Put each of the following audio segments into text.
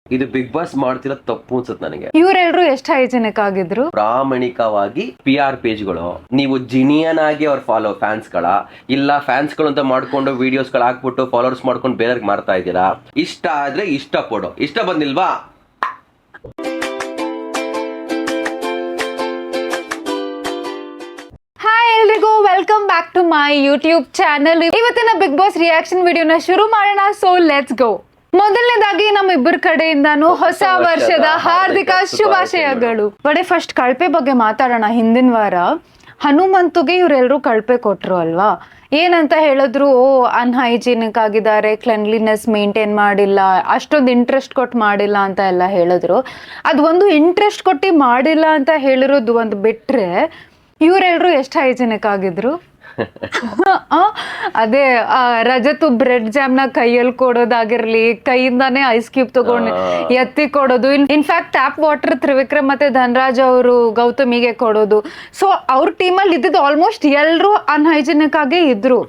ಇದು big boss ಮಾಡ್ತಿರೋ ತಪ್ಪು ಅನ್ಸುತ್ತೆ ನನಗೆ. ಇವರೆಲ್ಲರೂ ಎಷ್ಟು ಹೈಜಿನಿಕ್ ಆಗಿದ್ರು. ಪ್ರಾಮಾಣಿಕವಾಗಿ PR ಪೇಜ್ಗಳು, ನೀವು ಜಿನಿಯನ್ ಆಗಿ ಅವ್ರ ಫ್ಯಾನ್ಸ್ಗಳ ಇಲ್ಲ ಫ್ಯಾನ್ಸ್ಗಳು ಅಂತ ಮಾಡ್ಕೊಂಡು ವಿಡಿಯೋಸ್ಗಳು ಹಾಕ್ಬಿಟ್ಟು ಫಾಲೋವರ್ಸ್ ಮಾಡ್ಕೊಂಡು ಬೇರೆಯವ್ರಿಗೆ ಮಾಡ್ತಾ ಇದ್ದೀರಾ. ಇಷ್ಟ ಆದ್ರೆ ಇಷ್ಟ ಪಡೋ, ಇಷ್ಟ ಬಂದಿಲ್ವಾ ಎಲ್ರಿಗೂ welcome back to my YouTube channel. ಇವತ್ತಿನ ಬಿಗ್ ಬಾಸ್ ರಿಯಾಕ್ಷನ್ ವಿಡಿಯೋನ ಶುರು ಮಾಡೋಣ. So let's go. ಮೊದಲನೇದಾಗಿ ನಮ್ಮ ಇಬ್ಬರ ಕಡೆಯಿಂದಾನು ಹೊಸ ವರ್ಷದ ಹಾರ್ದಿಕ ಶುಭಾಶಯಗಳು. ಬಡೆ ಫಸ್ಟ್ ಕಳಪೆ ಬಗ್ಗೆ ಮಾತಾಡೋಣ. ಹಿಂದಿನ ವಾರ ಹನುಮಂತುಗೆ ಇವರೆಲ್ಲರೂ ಕಳಪೆ ಕೊಟ್ರು ಅಲ್ವಾ. ಏನಂತ ಹೇಳಿದ್ರು, ಅನ್ಹೈಜಿನಿಕ್ ಆಗಿದ್ದಾರೆ, ಕ್ಲೆನ್ಲಿನೆಸ್ ಮೇಂಟೈನ್ ಮಾಡಿಲ್ಲ, ಅಷ್ಟೊಂದು ಇಂಟ್ರೆಸ್ಟ್ ಕೊಟ್ಟು ಮಾಡಿಲ್ಲ ಅಂತ ಎಲ್ಲ ಹೇಳಿದ್ರು. ಅದು ಒಂದು ಇಂಟ್ರೆಸ್ಟ್ ಕೊಟ್ಟು ಮಾಡಿಲ್ಲ ಅಂತ ಹೇಳಿರೋದು ಒಂದು ಬಿಟ್ರೆ ಇವರೆಲ್ಲರೂ ಎಷ್ಟು ಹೈಜಿನಿಕ್ ಆಗಿದ್ರು. ಅದೇ ರಜತು ಬ್ರೆಡ್ ಜಾಮ್ನ ಕೈಯಲ್ಲಿ ಕೊಡೋದಾಗಿರ್ಲಿ, ಕೈಯಿಂದಾನೇ ಐಸ್ ಕ್ಯೂಬ್ ತಗೊಂಡು ಎತ್ತಿ ಕೊಡೋದು, ಇನ್ಫ್ಯಾಕ್ಟ್ ಟ್ಯಾಪ್ ವಾಟರ್ ತ್ರಿವಿಕ್ರಮ್ ಮತ್ತೆ ಧನರಾಜ್ ಅವರು ಗೌತಮಿಗೆ ಕೊಡೋದು. ಸೊ ಅವ್ರ ಟೀಮಲ್ಲಿ ಇದ್ದಿದ್ದು ಆಲ್ಮೋಸ್ಟ್ ಎಲ್ಲರೂ ಅನ್ಹೈಜಿನಿಕ್ ಆಗೇ ಇದ್ರು.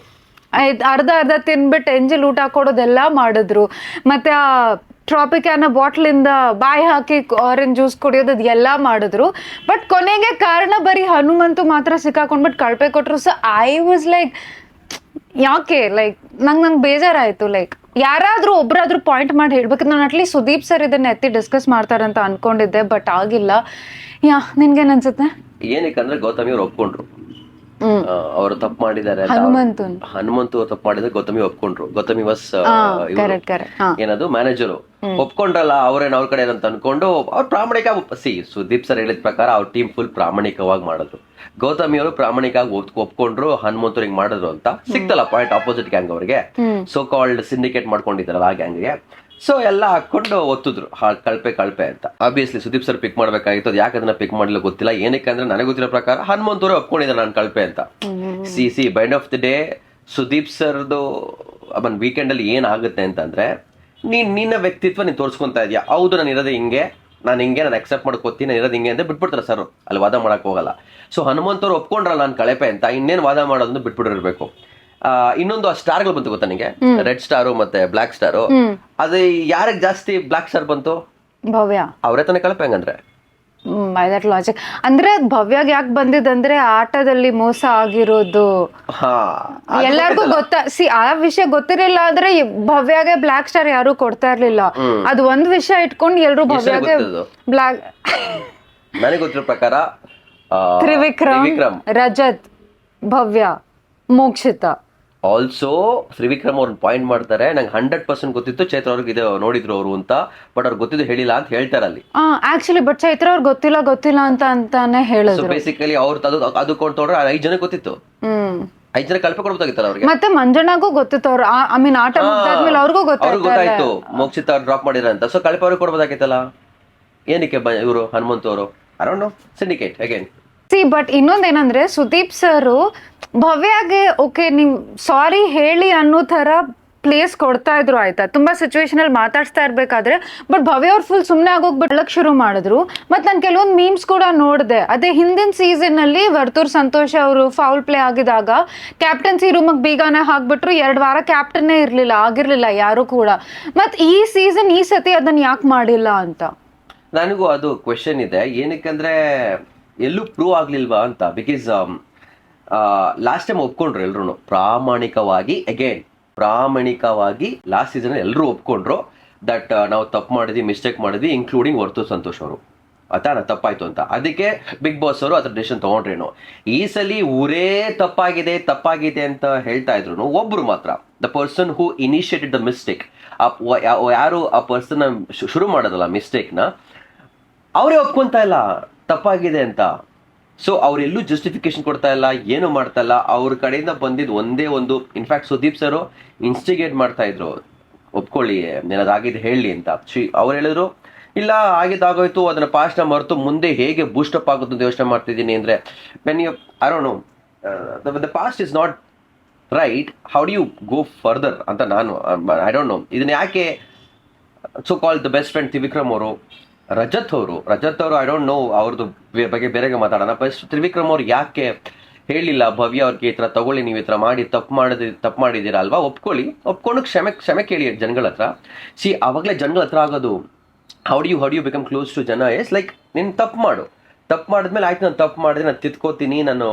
ಅರ್ಧ ತಿನ್ಬಿಟ್ಟು ಎಂಜಲ್ ಊಟ ಕೊಡೋದೆಲ್ಲ ಮಾಡಿದ್ರು. ಮತ್ತೆ ಆ ಟ್ರಾಪಿಕ್ಯಾನ ಬಾಟ್ಲಿಂದ ಬಾಯಿ ಹಾಕಿ ಆರೆಂಜ್ ಜ್ಯೂಸ್ ಕುಡಿಯೋದು ಎಲ್ಲ ಮಾಡಿದ್ರು. ಬಟ್ ಕೊನೆಗೆ ಕಾರಣ ಬರೀ ಹನುಮಂತು ಮಾತ್ರ ಸಿಕ್ಕಾಕೊಂಡ್ಬಿಟ್ಟು ಕಳಪೆ ಕೊಟ್ರು. ಸೊ ಐ ವಾಸ್ ಲೈಕ್, ಯಾಕೆ ಲೈಕ್ ನಂಗೆ ಬೇಜಾರಾಯಿತು. ಲೈಕ್ ಯಾರಾದರೂ ಒಬ್ಬರಾದ್ರೂ ಪಾಯಿಂಟ್ ಮಾಡಿ ಹೇಳ್ಬೇಕಂದ್ರೆ ನಾನು ಅಟ್ಲೀಸ್ಟ್ ಸುದೀಪ್ ಸರ್ ಇದನ್ನ ಎತ್ತಿ ಡಿಸ್ಕಸ್ ಮಾಡ್ತಾರಂತ ಅನ್ಕೊಂಡಿದ್ದೆ, ಬಟ್ ಆಗಿಲ್ಲ. ನಿನ್ಗೇನ್ ಅನ್ಸುತ್ತೆ? ಏನಕ್ಕಂದ್ರೆ ಗೌತಮಿ ಅವ್ರು ಒಪ್ಕೊಂಡ್ರು ಅವರು ತಪ್ಪು ಮಾಡಿದ್ದಾರೆ. ಹನುಮಂತು ತಪ್ಪು ಮಾಡಿದ್ರೆ ಗೌತಮಿ ಒಪ್ಕೊಂಡ್ರು. ಗೌತಮಿ ವಾಸ್ ಏನದು ಮ್ಯಾನೇಜರು ಒಪ್ಕೊಂಡ್ರಲ್ಲ, ಅವ್ರೇನ್ ಅವ್ರ ಕಡೆ ಅಂತ ಅನ್ಕೊಂಡು ಅವ್ರು ಪ್ರಾಮಾಣಿಕ ಸುದೀಪ್ ಸರ್ ಹೇಳಿದ ಪ್ರಕಾರ ಅವ್ರ ಟೀಮ್ ಫುಲ್ ಪ್ರಾಮಾಣಿಕವಾಗಿ ಮಾಡಿದ್ರು. ಗೌತಮಿ ಅವರು ಪ್ರಾಮಾಣಿಕವಾಗಿ ಒಪ್ಕೊಂಡ್ರು ಹನುಮಂತು ಹಿಂಗ್ ಮಾಡಿದ್ರು ಅಂತ. ಸಿಕ್ತಲ್ಲ ಪಾಯಿಂಟ್ ಆಪೋಸಿಟ್ ಗ್ಯಾಂಗ್ ಅವ್ರಿಗೆ, ಸೋ ಕಾಲ್ಡ್ ಸಿಂಡಿಕೇಟ್ ಮಾಡ್ಕೊಂಡಿದ್ದಾರಲ್ಲ ಆ ಗ್ಯಾಂಗ್ಗೆ. ಸೊ ಎಲ್ಲ ಹಾಕೊಂಡು ಒತ್ತಿದ್ರು ಕಳಪೆ ಅಂತ. ಆಬ್ವಿಯಸ್ಲಿ ಸುದೀಪ್ ಸರ್ ಪಿಕ್ ಮಾಡ್ಬೇಕಾಗಿತ್ತು. ಅದು ಯಾಕೆ ಅದನ್ನ ಪಿಕ್ ಮಾಡಲಿಲ್ಲ ಗೊತ್ತಿಲ್ಲ. ಏನಕ್ಕೆ ಅಂದ್ರೆ ನನಗೆ ಗೊತ್ತಿರೋ ಪ್ರಕಾರ ಹನುಮಂತವ್ರೆ ಒಪ್ಕೊಂಡಿದ್ದಾರೆ ನಾನು ಕಳಪೆ ಅಂತ. C bind of the day Sudeep ಸರ್ದು ವೀಕೆಂಡ್ ಅಲ್ಲಿ ಏನಾಗುತ್ತೆ ಅಂತಂದ್ರೆ, ನಿನ್ನ ವ್ಯಕ್ತಿತ್ವ ನೀನ್ ತೋರಿಸ್ಕೊಂತಾ ಇದೆಯಾ. ಹೌದು ನಾನು ಇರೋದು ಹಿಂಗೆ, ನಾನು ಅಕ್ಸೆಪ್ಟ್ ಮಾಡ್ಕೋತೀನಿ, ನಾನು ಇರೋದು ಹಿಂಗೆ ಅಂತ ಬಿಟ್ಬಿಡ್ತಾರೆ ಸರ್. ಅಲ್ಲಿ ವಾದ ಮಾಡಕ್ ಹೋಗಲ್ಲ. ಸೊ ಹನುಮಂತವ್ರು ಒಪ್ಕೊಂಡ್ರಲ್ಲ ನಾನು ಕಳಪೆ ಅಂತ, ಇನ್ನೇನು ವಾದ ಮಾಡೋದನ್ನು ಬಿಟ್ಬಿಟ್ಟಿರ್ಬೇಕು. ಇನ್ನೊಂದು ಆ ಸ್ಟಾರ್ಗಳು ಬಂತು ಗೊತ್ತಾ ನಿಂಗೆ, ರೆಡ್ ಸ್ಟಾರು ಮತ್ತೆ ಬ್ಲಾಕ್ ಸ್ಟಾರು. ಅದು ಯಾರಿಗೆ ಜಾಸ್ತಿ ಬ್ಲಾಕ್ ಸ್ಟಾರ್ ಬಂತು? ಭವ್ಯ. ಅವ್ರೇ ತಾನೇ ಕಳಪೆ ಹಂಗಂದ್ರೆ. ಬೈ ದಟ್ ಲಾಜಿಕ್ ಅಂದ್ರೆ ಭವ್ಯಾಗ ಯಾಕೆ ಬಂದಿದಂದ್ರೆ ಆಟದಲ್ಲಿ ಮೋಸ ಆಗಿರೋದು ಎಲ್ಲಾರ್ಗು ಆ ವಿಷಯ ಗೊತ್ತಿರಲಿಲ್ಲ. ಆದ್ರೆ ಭವ್ಯಾಗೆ ಬ್ಲಾಕ್ ಸ್ಟಾರ್ ಯಾರು ಕೊಡ್ತಾ ಇರ್ಲಿಲ್ಲ. ಅದು ಒಂದ್ ವಿಷಯ ಇಟ್ಕೊಂಡು ಎಲ್ರು ಭವ್ಯಾಗೆ ಬ್ಲಾಕ್. ನನಗೆ ಗೊತ್ತಿರೋ ಪ್ರಕಾರ ತ್ರಿವಿಕ್ರಮ್, ರಜತ್, ಭವ್ಯ, ಮೋಕ್ಷಿತಾ. ಆಲ್ಸೋ ತ್ರಿವಿಕ್ರಮ್ ಅವ್ರನ್ನ ಪಾಯಿಂಟ್ ಮಾಡ್ತಾರೆ. ನಂಗೆ 100% ಗೊತ್ತಿತ್ತು ಚೈತ್ರ ಅವ್ರಿಗೆ ಇದು ನೋಡಿದ್ರು ಅವರು ಅಂತ, ಬಟ್ ಅವ್ರಿಗೆ ಗೊತ್ತಿದ್ದು ಹೇಳಿಲ್ಲ ಅಂತ ಹೇಳ್ತಾರೆ ಅಲ್ಲಿ. ಆಕ್ಚುಲಿ ಬಟ್ ಚೈತ್ರ ಅವ್ರಿಗೆ ಗೊತ್ತಿಲ್ಲ ಅಂತಾನೆ ಹೇಳಿದ್ರು. ಬೇಸಿಕಲಿ ಅವ್ರು ಅದು ಕೊಡ್ತವ್ರೆ 5 ಜನ ಗೊತ್ತಿತ್ತು. 5 ಜನ ಕಳಪೆ ಕೊಡ್ಬೇಕಾಗಿತ್ತಲ್ಲ ಅವ್ರಿಗೆ. ಮತ್ತೆ ಮಂಜಣ್ಣಗೂ ಗೊತ್ತಿತ್ತು. ಅವ್ರು ಆಟ ಮುಗ್ದಾದ್ಮೇಲೆ ಅವ್ರಿಗೂ ಗೊತ್ತಾಯ್ತು ಮೋಕ್ಷಿತ ಅವ್ರು ಡ್ರಾಪ್ ಮಾಡಿರ ಅಂತ. ಸೊ ಕಳಪೆ ಅವ್ರಿಗೆ ಕೊಡ್ಬೋದಾಗಿತ್ತಲ್ಲ. ಏನಕ್ಕೆ ಇವರು ಹನುಮಂತ ಅವರು ಅರೌಂಡ್ ಸಿಂಡಿಕೇಟ್ ಅಗೇನ್. ಬಟ್ ಇನ್ನೊಂದೇನಂದ್ರೆ ಸುದೀಪ್ ಸರ್ ಭವ್ಯಾಗೆ ಓಕೆ ನೀವು ಸಾರಿ ಹೇಳಿ ಅನ್ನೋ ತರ ಪ್ಲೇಸ್ ಕೊಡ್ತಾ ಇದ್ರು. ಆಯ್ತಾ, ತುಂಬಾ ಸಿಚುವೇಶನ್ ಅಲ್ಲಿ ಮಾತಾಡ್ಸ್ತಾ ಇರ್ಬೇಕಾದ್ರೆ. ಬಟ್ ಭವ್ಯ ಅವ್ರು ಫುಲ್ ಸುಮ್ನೆ ಆಗೋಗ್ಬಿಟ್ಟು ಶುರು ಮಾಡಿದ್ರು. ಮತ್ ನಾನು ಕೆಲವೊಂದು ಮೀಮ್ಸ್ ಕೂಡ ನೋಡಿದೆ. ಅದೇ ಹಿಂದಿನ ಸೀಸನ್ ಅಲ್ಲಿ ವರ್ತೂರ್ ಸಂತೋಷ್ ಅವರು ಫೌಲ್ ಪ್ಲೇ ಆಗಿದಾಗ ಕ್ಯಾಪ್ಟನ್ಸಿ ರೂಮಿಗೆ ಬೀಗಾನೆ ಹಾಕ್ಬಿಟ್ರು. 2 ವಾರ ಕ್ಯಾಪ್ಟನ್ನೇ ಆಗಿರ್ಲಿಲ್ಲ ಯಾರು ಕೂಡ. ಮತ್ ಈ ಸೀಸನ್ ಈ ಸತಿ ಅದನ್ನ ಯಾಕೆ ಮಾಡಿಲ್ಲ ಅಂತ ನನಗೂ ಅದು ಕ್ವೆಶನ್ ಇದೆ. ಏನಕ್ಕಂದ್ರೆ ಎಲ್ಲೂ ಪ್ರೂವ್ ಆಗ್ಲಿಲ್ವಾ ಅಂತ. ಬಿಕಾಸ್ ಲಾಸ್ಟ್ ಟೈಮ್ ಒಪ್ಕೊಂಡ್ರು ಎಲ್ರು ಪ್ರಾಮಾಣಿಕವಾಗಿ. ಲಾಸ್ಟ್ ಸೀಸನ್ ಎಲ್ಲರೂ ಒಪ್ಕೊಂಡ್ರು ದಟ್ ನಾವು ತಪ್ಪು ಮಾಡಿದ್ವಿ, ಮಿಸ್ಟೇಕ್ ಮಾಡಿದ್ವಿ, ಇನ್ಕ್ಲೂಡಿಂಗ್ ವರ್ತೂರ್ ಸಂತೋಷ್ ಅವರು. ಆಯ್ತಾ, ತಪ್ಪಾಯ್ತು ಅಂತ. ಅದಕ್ಕೆ ಬಿಗ್ ಬಾಸ್ ಅವರು ಅದ್ರ ಡಿಸಿಷನ್ ತಗೊಂಡ್ರೇನು. ಈ ಸಲ ಊರೇ ತಪ್ಪಾಗಿದೆ ಅಂತ ಹೇಳ್ತಾ ಇದ್ರು. ಒಬ್ರು ಮಾತ್ರ, the person who initiated the mistake, ಯಾರು ಆ ಪರ್ಸನ್ ಶುರು ಮಾಡೋದಲ್ಲ ಮಿಸ್ಟೇಕ್ನ, ಅವರೇ ಒಪ್ಕೊಂತ ಇಲ್ಲ ತಪ್ಪಾಗಿದೆ ಅಂತ. ಸೊ ಅವರೆಲ್ಲೂ ಜಸ್ಟಿಫಿಕೇಶನ್ ಕೊಡ್ತಾ ಇಲ್ಲ, ಏನು ಮಾಡ್ತಾ ಇಲ್ಲ. ಅವ್ರ ಕಡೆಯಿಂದ ಬಂದಿದ್ದು ಒಂದೇ ಒಂದು, ಇನ್ಫ್ಯಾಕ್ಟ್ ಸುದೀಪ್ ಸರ್ ಇನ್ಸ್ಟಿಗೇಟ್ ಮಾಡ್ತಾ ಇದ್ರು, ಒಪ್ಕೊಳ್ಳಿ ಏನಾದಾಗಿದೆ ಹೇಳಿ ಅಂತ. ಅವ್ರು ಹೇಳಿದ್ರು ಇಲ್ಲ ಆಗಿದ್ದಾಗೋಯ್ತು, ಅದನ್ನ ಪಾಸ್ಟ್ನ ಮರೆತು ಮುಂದೆ ಹೇಗೆ ಬೂಸ್ಟಪ್ ಆಗುತ್ತೆ ಅಂತ ಯೋಚನೆ ಮಾಡ್ತಿದ್ದೀನಿ. ಅಂದ್ರೆ when you I don't know, the past is not right, how do you go further ಅಂತ ನಾನು ಐ ಡೋಂಟ್ ನೋ. ಇದನ್ನ ಯಾಕೆ so called the best friend Trivikram ಅವರು, ರಜತ್ ಅವರು ಐ ಡೋಂಟ್ ನೋ, ಅವ್ರದ್ದು ಬಗ್ಗೆ ಬೇರೆಗೆ ಮಾತಾಡೋಣ. ಫಸ್ಟ್ ತ್ರಿವಿಕ್ರಮ್ ಅವ್ರು ಯಾಕೆ ಹೇಳಿಲ್ಲ ಭವ್ಯ ಅವ್ರಿಗೆ ಈ ಥರ ತಗೊಳ್ಳಿ, ನೀವು ಈ ಥರ ಮಾಡಿ ತಪ್ಪು ಮಾಡಿದ್ದೀರಾ ಅಲ್ವಾ, ಒಪ್ಕೊಂಡು ಕ್ಷಮೆ ಕೇಳಿ ಜನಗಳ ಹತ್ರ. ಆವಾಗಲೇ ಜನಗಳ ಹತ್ರ ಆಗೋದು. How do you become close to ಜನ ಇಸ್ ಲೈಕ್ ನೀನು ತಪ್ಪು ಮಾಡಿದ್ಮೇಲೆ ಆಯ್ತು ನಾನು ತಪ್ಪು ಮಾಡಿದ್ರೆ ನಾನು ತಿದ್ಕೋತೀನಿ, ನಾನು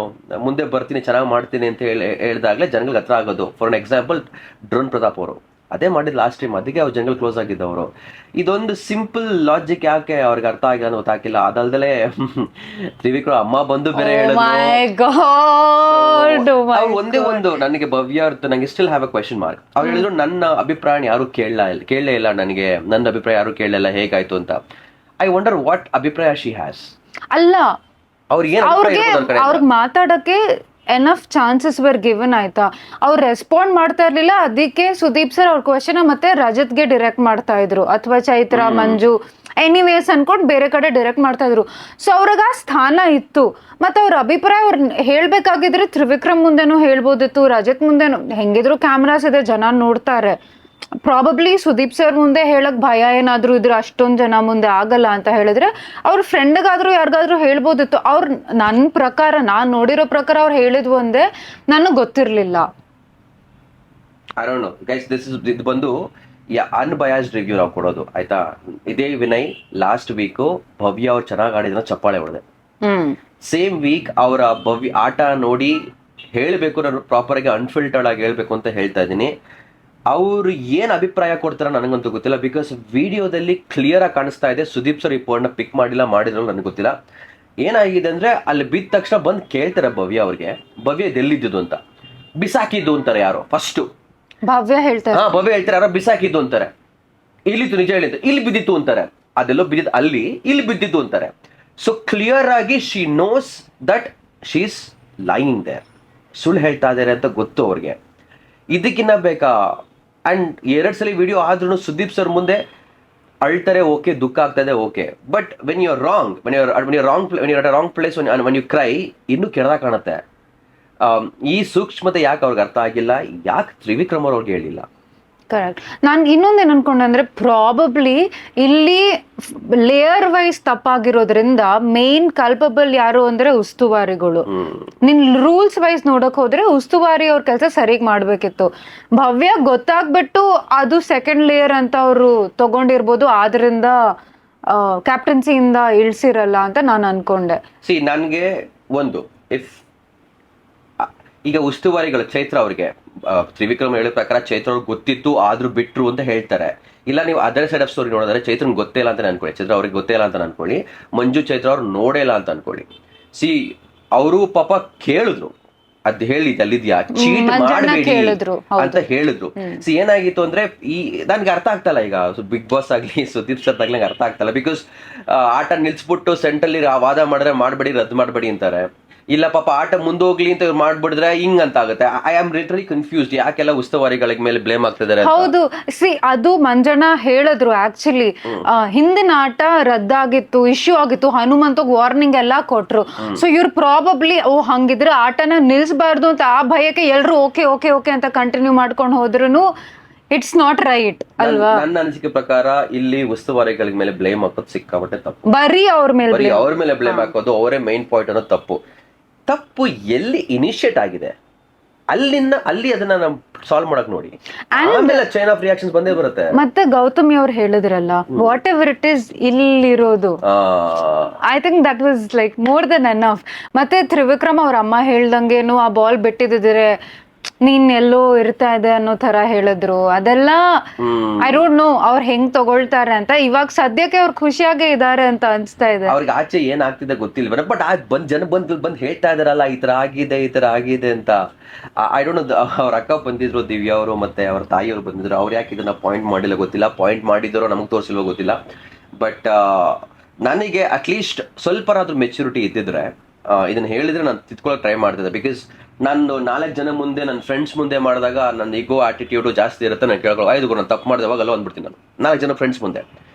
ಮುಂದೆ ಬರ್ತೀನಿ, ಚೆನ್ನಾಗಿ ಮಾಡ್ತೀನಿ ಅಂತ ಹೇಳಿದಾಗಲೇ ಜನಗಳಿಗೆ ಹತ್ರ ಆಗೋದು. For an example drone Pratap ಅವರು ಅದೇ ಮಾಡಿದ್ ಲಾಸ್ಟ್ ಟೈಮ್, ಅದಕ್ಕೆ ಅವ್ರು ಜನಗಳು ಕ್ಲೋಸ್ ಆಗಿದ್ದವರು. ಇದೊಂದು ಸಿಂಪಲ್ ಲಾಜಿಕ್ ಯಾಕೆ ಅವ್ರಿಗೆ ಅರ್ಥ ಆಗಿ ಅನ್ನೋ ಗೊತ್ತಾಗಿಲ್ಲ. ಅದಲ್ದಲೆ ತ್ರಿವಿಕ್ರಮ್ ಅಮ್ಮ ಬಂದು ಬೇರೆ ಒಂದೇ ಒಂದು ನನಗೆ ಭವ್ಯ ಅವ್ರದ್ದು ನಂಗೆ still have a question mark. ಅವ್ರು ಹೇಳಿದ್ರು ನನ್ನ ಅಭಿಪ್ರಾಯ ಯಾರು ಕೇಳಲೇ ಇಲ್ಲ, ನನಗೆ ನನ್ನ ಅಭಿಪ್ರಾಯ ಯಾರು ಕೇಳಲಿಲ್ಲ ಹೇಗಾಯ್ತು ಅಂತ. ಐ ವಂಡರ್ ವಾಟ್ ಅಭಿಪ್ರಾಯ ಶಿ ಹ್ಯಾಸ್. ಅಲ್ಲ ಅವ್ರಿಗೆ ಮಾತಾಡಕ್ಕೆ ಎನಫ್ ಚಾನ್ಸಸ್ ವರ್ ಗಿವನ್ ಆಯ್ತಾ, ಅವ್ರು ರೆಸ್ಪಾಂಡ್ ಮಾಡ್ತಾ ಇರ್ಲಿಲ್ಲ. ಅದಕ್ಕೆ ಸುದೀಪ್ ಸರ್ ಅವ್ರ ಕ್ವಶನ್ ಮತ್ತೆ ರಜತ್ಗೆ ಡೈರೆಕ್ಟ್ ಮಾಡ್ತಾ ಇದ್ರು, ಅಥವಾ ಚೈತ್ರ, ಮಂಜು, ಎನಿವೇಸ್ ಅನ್ಕೊಂಡು ಬೇರೆ ಕಡೆ ಡೈರೆಕ್ಟ್ ಮಾಡ್ತಾ ಇದ್ರು. ಸೊ ಅವ್ರಿಗೆ ಆ ಸ್ಥಾನ ಇತ್ತು. ಮತ್ತೆ ಅವ್ರ ಅಭಿಪ್ರಾಯ ಅವ್ರು ಹೇಳ್ಬೇಕಾಗಿದ್ರೆ ತ್ರಿವಿಕ್ರಮ್ ಮುಂದೆನೂ ಹೇಳ್ಬೋದಿತ್ತು, ರಜತ್ ಮುಂದೆನೂ. ಹೆಂಗಿದ್ರು ಕ್ಯಾಮ್ರಾಸ್ ಇದೆ, ಜನ ನೋಡ್ತಾರೆ. ಪ್ರಾಬಬ್ಲಿ ಸುದೀಪ್ ಸರ್ ಮುಂದೆ ಹೇಳಕ್ ಭಯ ಏನಾದ್ರು ಇದ್ರೆ, ಅಷ್ಟೊಂದ್ ಜನ ಮುಂದೆ ಆಗಲ್ಲ ಅಂತ ಹೇಳಿದ್ರೆ ಅವ್ರ ಫ್ರೆಂಡ್ಗಾದ್ರೂ ಯಾರಿಗಾದ್ರೂ ಹೇಳ್ಬೋದಿತ್ತು. ಅವ್ರು ನನ್ನ ಪ್ರಕಾರ, ನಾನ್ ನೋಡಿರೋ ಪ್ರಕಾರ ಅವ್ರು ಹೇಳಿದ್ವು ಒಂದೇ, ನನಗ್ ಗೊತ್ತಿರ್ಲಿಲ್ಲ. ಇದು ಬಂದು ಅನ್ಬಯಾಸ್ಡ್ ರಿವ್ಯೂ ನಾವು ಕೊಡೋದು ಆಯ್ತಾ. ಇದೇ ವಿನಯ್ ಲಾಸ್ಟ್ ವೀಕ್ ಭವ್ಯ ಅವ್ರು ಚೆನ್ನಾಗಿ ಆಡಿದ್ರೆ ಚಪ್ಪಾಳೆ ಹೊಡೆದೆ. ಸೇಮ್ ವೀಕ್ ಅವರ ಭವ್ಯ ಆಟ ನೋಡಿ ಹೇಳ್ಬೇಕು, ನಾನು ಪ್ರಾಪರ್ ಆಗಿ ಅನ್ಫಿಲ್ಟರ್ಡ್ ಆಗಿ ಹೇಳ್ಬೇಕು ಅಂತ ಹೇಳ್ತಾ ಇದ್ದೀನಿ. ಅವ್ರು ಏನ್ ಅಭಿಪ್ರಾಯ ಕೊಡ್ತಾರ ನನಗಂತೂ ಗೊತ್ತಿಲ್ಲ. ಬಿಕಾಸ್ ವಿಡಿಯೋದಲ್ಲಿ ಕ್ಲಿಯರ್ ಆಗಿ ಕಾಣಿಸ್ತಾ ಇದೆ ಸುದೀಪ್ ಸರ್ ಈ ಪಾಯಿಂಟ್ ಪಿಕ್ ಮಾಡಿದ್ರು ನನಗೆ ಗೊತ್ತಿಲ್ಲ. ಏನಾಗಿದೆ ಅಂದ್ರೆ ಅಲ್ಲಿ ಬಿದ್ದ ತಕ್ಷಣ ಬಂದು ಕೇಳ್ತಾರೆ ಭವ್ಯ ಅವ್ರಿಗೆ, ಭವ್ಯ ಇದೆಲ್ಲಿದ್ದು ಅಂತ. ಬಿಸಾಕಿದ್ದು ಅಂತಾರೆ ಯಾರೋ ಫಸ್ಟ್. ಭವ್ಯ ಹೇಳ್ತಾರೆ ಯಾರೋ ಬಿಸಾಕಿದ್ದು ಅಂತಾರೆ. ಇಲ್ಲಿತ್ತು, ನಿಜ ಹೇಳಿದ್ದು, ಇಲ್ಲಿ ಬಿದ್ದಿತ್ತು ಅಂತಾರೆ. ಅದೆಲ್ಲೋ ಬಿದ್ದಿದ್ದು ಅಲ್ಲಿ, ಇಲ್ಲಿ ಬಿದ್ದಿತ್ತು ಅಂತಾರೆ. ಸೊ ಕ್ಲಿಯರ್ ಆಗಿ she knows that she is lying there, ಸುಳ್ಳು ಹೇಳ್ತಾ ಇದ್ದಾರೆ ಅಂತ ಗೊತ್ತು ಅವ್ರಿಗೆ. ಇದಕ್ಕಿನ್ನ ಬೇಕಾ? ಅಂಡ್ 2 ಸಲ ವಿಡಿಯೋ ಆದ್ರೂ ಸುದೀಪ್ ಸರ್ ಮುಂದೆ ಅಳ್ತಾರೆ, ಓಕೆ, ದುಃಖ ಆಗ್ತದೆ, okay. But when you are wrong, when you wrong place, when you cry, ಇನ್ನೂ ಕೆಳದಾಗ ಕಾಣುತ್ತೆ. ಈ ಸೂಕ್ಷ್ಮತೆ ಯಾಕೆ ಅವ್ರಿಗೆ ಅರ್ಥ ಆಗಿಲ್ಲ, ಯಾಕೆ ತ್ರಿವಿಕ್ರಮ್ ಅವ್ರಿಗೆ ಹೇಳಿಲ್ಲ? ಕರೆಕ್ಟ್. ನಾನು ಇನ್ನೊಂದೇನು ಅನ್ಕೊಂಡೆ, ಪ್ರಾಬಬ್ಲಿ ಇಲ್ಲಿ ಲೇಯರ್ ವೈಸ್ ತಪ್ಪಾಗಿರೋದ್ರಿಂದ ಮೇನ್ ಕಲ್ಪಬಲ್ ಯಾರು ಅಂದ್ರೆ ಉಸ್ತುವಾರಿಗಳು. ನಿನ್ ರೂಲ್ಸ್ ವೈಸ್ ನೋಡಕ್ ಹೋದ್ರೆ ಉಸ್ತುವಾರಿ ಅವ್ರ ಕೆಲಸ ಸರಿಗ್ ಮಾಡ್ಬೇಕಿತ್ತು. ಭವ್ಯ ಗೊತ್ತಾಗ್ಬಿಟ್ಟು ಅದು ಸೆಕೆಂಡ್ ಲೇಯರ್ ಅಂತ ಅವರು ತಗೊಂಡಿರ್ಬೋದು, ಆದ್ರಿಂದ ಕ್ಯಾಪ್ಟನ್ಸಿಯಿಂದ ಇಳ್ಸಿರಲ್ಲ ಅಂತ ನಾನು ಅನ್ಕೊಂಡೆ. ನನ್ಗೆ ಒಂದು ಈಗ ಉಸ್ತುವಾರಿಗಳು ಚೈತ್ರ ಅವ್ರಿಗೆ ತ್ರಿವಿಕ್ರಮ್ ಹೇಳೋ ಪ್ರಕಾರ ಚೈತ್ರ ಅವ್ರಿಗೆ ಗೊತ್ತಿತ್ತು ಆದ್ರೂ ಬಿಟ್ರು ಅಂತ ಹೇಳ್ತಾರೆ. ಇಲ್ಲ ನೀವು ಅದರ್ ಸೈಡ್ ಆಫ್ ಸ್ಟೋರಿ ನೋಡಿದ್ರೆ ಚೈತ್ರನ್ ಗೊತ್ತೇ ಇಲ್ಲ ಅಂತ ಅನ್ಕೊಳ್ಳಿ, ಚೈತ್ರ ಅವ್ರಿಗೆ ಗೊತ್ತೇ ಇಲ್ಲ ಅಂತ ಅನ್ಕೊಳ್ಳಿ, ಮಂಜು ಚೈತ್ರ ಅವ್ರು ನೋಡೇ ಇಲ್ಲ ಅಂತ ಅನ್ಕೊಳ್ಳಿ. ಅವರು ಪಾಪ ಕೇಳಿದ್ರು, ಅದ್ ಹೇಳಿದ್ ಅಲ್ಲಿದ್ಯಾ, ಚೀಟ್ ಮಾಡಬೇಡಿ ಅಂತ ಹೇಳಿದ್ರು. ಏನಾಗಿತ್ತು ಅಂದ್ರೆ ನನ್ಗೆ ಅರ್ಥ ಆಗ್ತಲ್ಲ, ಈಗ ಬಿಗ್ ಬಾಸ್ ಆಗ್ಲಿ ಸುದೀಪ್ ಸರ್ ಆಗ್ಲಿ ಅರ್ಥ ಆಗ್ತಲ್ಲ. ಬಿಕಾಸ್ ಆಟ ನಿಲ್ಸ್ಬಿಟ್ಟು ಸೆಂಟ್ರಲ್ಲಿ ವಾದ ಮಾಡಿದ್ರೆ ಮಾಡ್ಬೇಡಿ, ರದ್ದು ಮಾಡ್ಬೇಡಿ ಅಂತಾರೆ. ಇಲ್ಲ ಪಾಪ ಆಟ ಮುಂದೋಗ್ಲಿ ಅಂತ ಮಾಡ್ಬಿಡಿದ್ರೆ ಹಿಂಗ್ ಅಂತ ಆಗುತ್ತೆ. ಐ ಆಮ್ ಲಿಟರಲಿ ಕನ್ಫ್ಯೂಸ್ಡ್, ಯಾಕೆಲ್ಲ ಉಸ್ತುವಾರಿಗಳ ಮೇಲೆ ಬ್ಲೇಮ್ ಆಗ್ತಿದ್ದಾರೆ. ಹೌದು, ಅದು ಮಂಜಣ್ಣ ಹೇಳಿದ್ರು. ಆಕ್ಚುಲಿ ಹಿಂದಿನ ಆಟ ರದ್ದಾಗಿತ್ತು, ಇಶ್ಯೂ ಆಗಿತ್ತು, ಹನುಮಂತಗ್ ವಾರ್ನಿಂಗ್ ಎಲ್ಲಾ ಕೊಟ್ರು. ಸೊ ಇವ್ರು ಪ್ರಾಬಬ್ಲಿ ಹಂಗಿದ್ರೆ ಆಟನ ನಿಲ್ಸ್ಬಾರ್ದು ಅಂತ ಆ ಭಯಕ್ಕೆ ಎಲ್ರು ಓಕೆ ಓಕೆ ಓಕೆ ಅಂತ ಕಂಟಿನ್ಯೂ ಮಾಡ್ಕೊಂಡು ಹೋದ್ರು ಇಟ್ಸ್ ನಾಟ್ ರೈಟ್ ಅಲ್ವಾ? ನನ್ನ ಅನಿಸಿಕೆ ಪ್ರಕಾರ ಇಲ್ಲಿ ಉಸ್ತುವಾರಿಗಳ ಮೇಲೆ ಬ್ಲೇಮ್ ಹಾಕೋದು ಸಿಕ್ಕಾಪಟ್ಟೆ ತಪ್ಪು. ಬರೀ ಅವ್ರ ಮೇಲೆ ಬ್ಲೇಮ್ ಹಾಕೋದು, ಅವರೇ ಮೈನ್ ಪಾಯಿಂಟ್ ಅನ್ನೋದು ತಪ್ಪು ಎಲ್ಲಿ ಇನಿಷಿಯೇಟ್ ಆಗಿದೆ ಅಲ್ಲಿ ಅದನ್ನ ನಾವು ಸಾಲ್ವ್ ಮಾಡಕ್ ನೋಡಿ, ಆಮೇಲೆ ಚೈನ್ ಆಫ್ ರಿಯಾಕ್ಷನ್ಸ್ ಬಂದೇ ಬರುತ್ತೆ. ಮತ್ತೆ ಗೌತಮಿ ಅವ್ರು ಹೇಳಿದ್ರಲ್ಲ, ವಾಟ್ ಎವರ್ ಇಟ್ ಇಸ್ ಇಲ್ಲಿರೋದು, I think that was like more than enough. ಮತ್ತೆ ತ್ರಿವಿಕ್ರಮ್ ಅವ್ರ ಅಮ್ಮ ಹೇಳ್ದಂಗೇನು ಆ ಬಾಲ್ ಬಿಟ್ಟಿದ್ರೆ ನೀನ್ ಎಲ್ಲೋ ಇರ್ತಾ ಇದೆ ಅನ್ನೋ ತರ ಹೇಳಿದ್ರು. ಅದೆಲ್ಲ ಐ ಡೋಂಟ್ ನೋ ಅವ್ರು ಹೆಂಗ್ ತಗೊಳ್ತಾರೆ ಅಂತ. ಇವಾಗ ಸದ್ಯಕ್ಕೆ ಅವ್ರು ಖುಷಿಯಾಗೇ ಇದಾರೆ ಅಂತ ಅನ್ಸ್ತಾ ಇದೆ. ಅವ್ರಿಗೆ ಆಚೆ ಏನಾಗ್ತಿದೆ ಗೊತ್ತಿಲ್ಲ, ಬಟ್ ಜನ ಬಂದು ಹೇಳ್ತಾ ಇದಾರಲ್ಲ ಈ ತರ ಆಗಿದೆ ಅಂತ. I don't no. ಅವ್ರ ಅಕ್ಕ ಬಂದಿದ್ರು, ದಿವ್ಯಾ ಅವರು, ಮತ್ತೆ ಅವ್ರ ತಾಯಿಯವರು ಬಂದಿದ್ರು. ಅವ್ರು ಯಾಕೆ ಇದನ್ನ ಪಾಯಿಂಟ್ ಮಾಡಿಲ್ಲ ಗೊತ್ತಿಲ್ಲ, ಪಾಯಿಂಟ್ ಮಾಡಿದ್ರು ನಮಗ್ ತೋರಿಸಿಲ್ವೋ ಗೊತ್ತಿಲ್ಲ. ಬಟ್ ನನಗೆ ಅಟ್ಲೀಸ್ಟ್ ಸ್ವಲ್ಪನಾದ್ರೂ ಮೆಚುರಿಟಿ ಇದ್ದಿದ್ರೆ ಇದನ್ನ ಹೇಳಿದ್ರೆ ನಾನು ತಿದ್ಕೊಳ್ಳೋಕೆ ಟ್ರೈ ಮಾಡ್ತಿದ್ದೆ. ಬಿಕಾಸ್ ನಾನು 4 ಜನ ಮುಂದೆ, ನನ್ನ ಫ್ರೆಂಡ್ಸ್ ಮುಂದೆ ಮಾಡಿದಾಗ ನನ್ನ ಈಗೋ ಆಟಿಟ್ಯೂಡು ಜಾಸ್ತಿ ಇರುತ್ತೆ. ನಾನು ಕೇಳ್ಕೊಳ್ಳೋ ಆಯ್ತು ನಾನು ತಪ್ಪು ಮಾಡಿದವಾಗ ಅಲ್ಲ ಅಂದ್ಬಿಡ್ತೀನಿ ನಾನು 4 ಜನ ಫ್ರೆಂಡ್ಸ್ ಮುಂದೆ.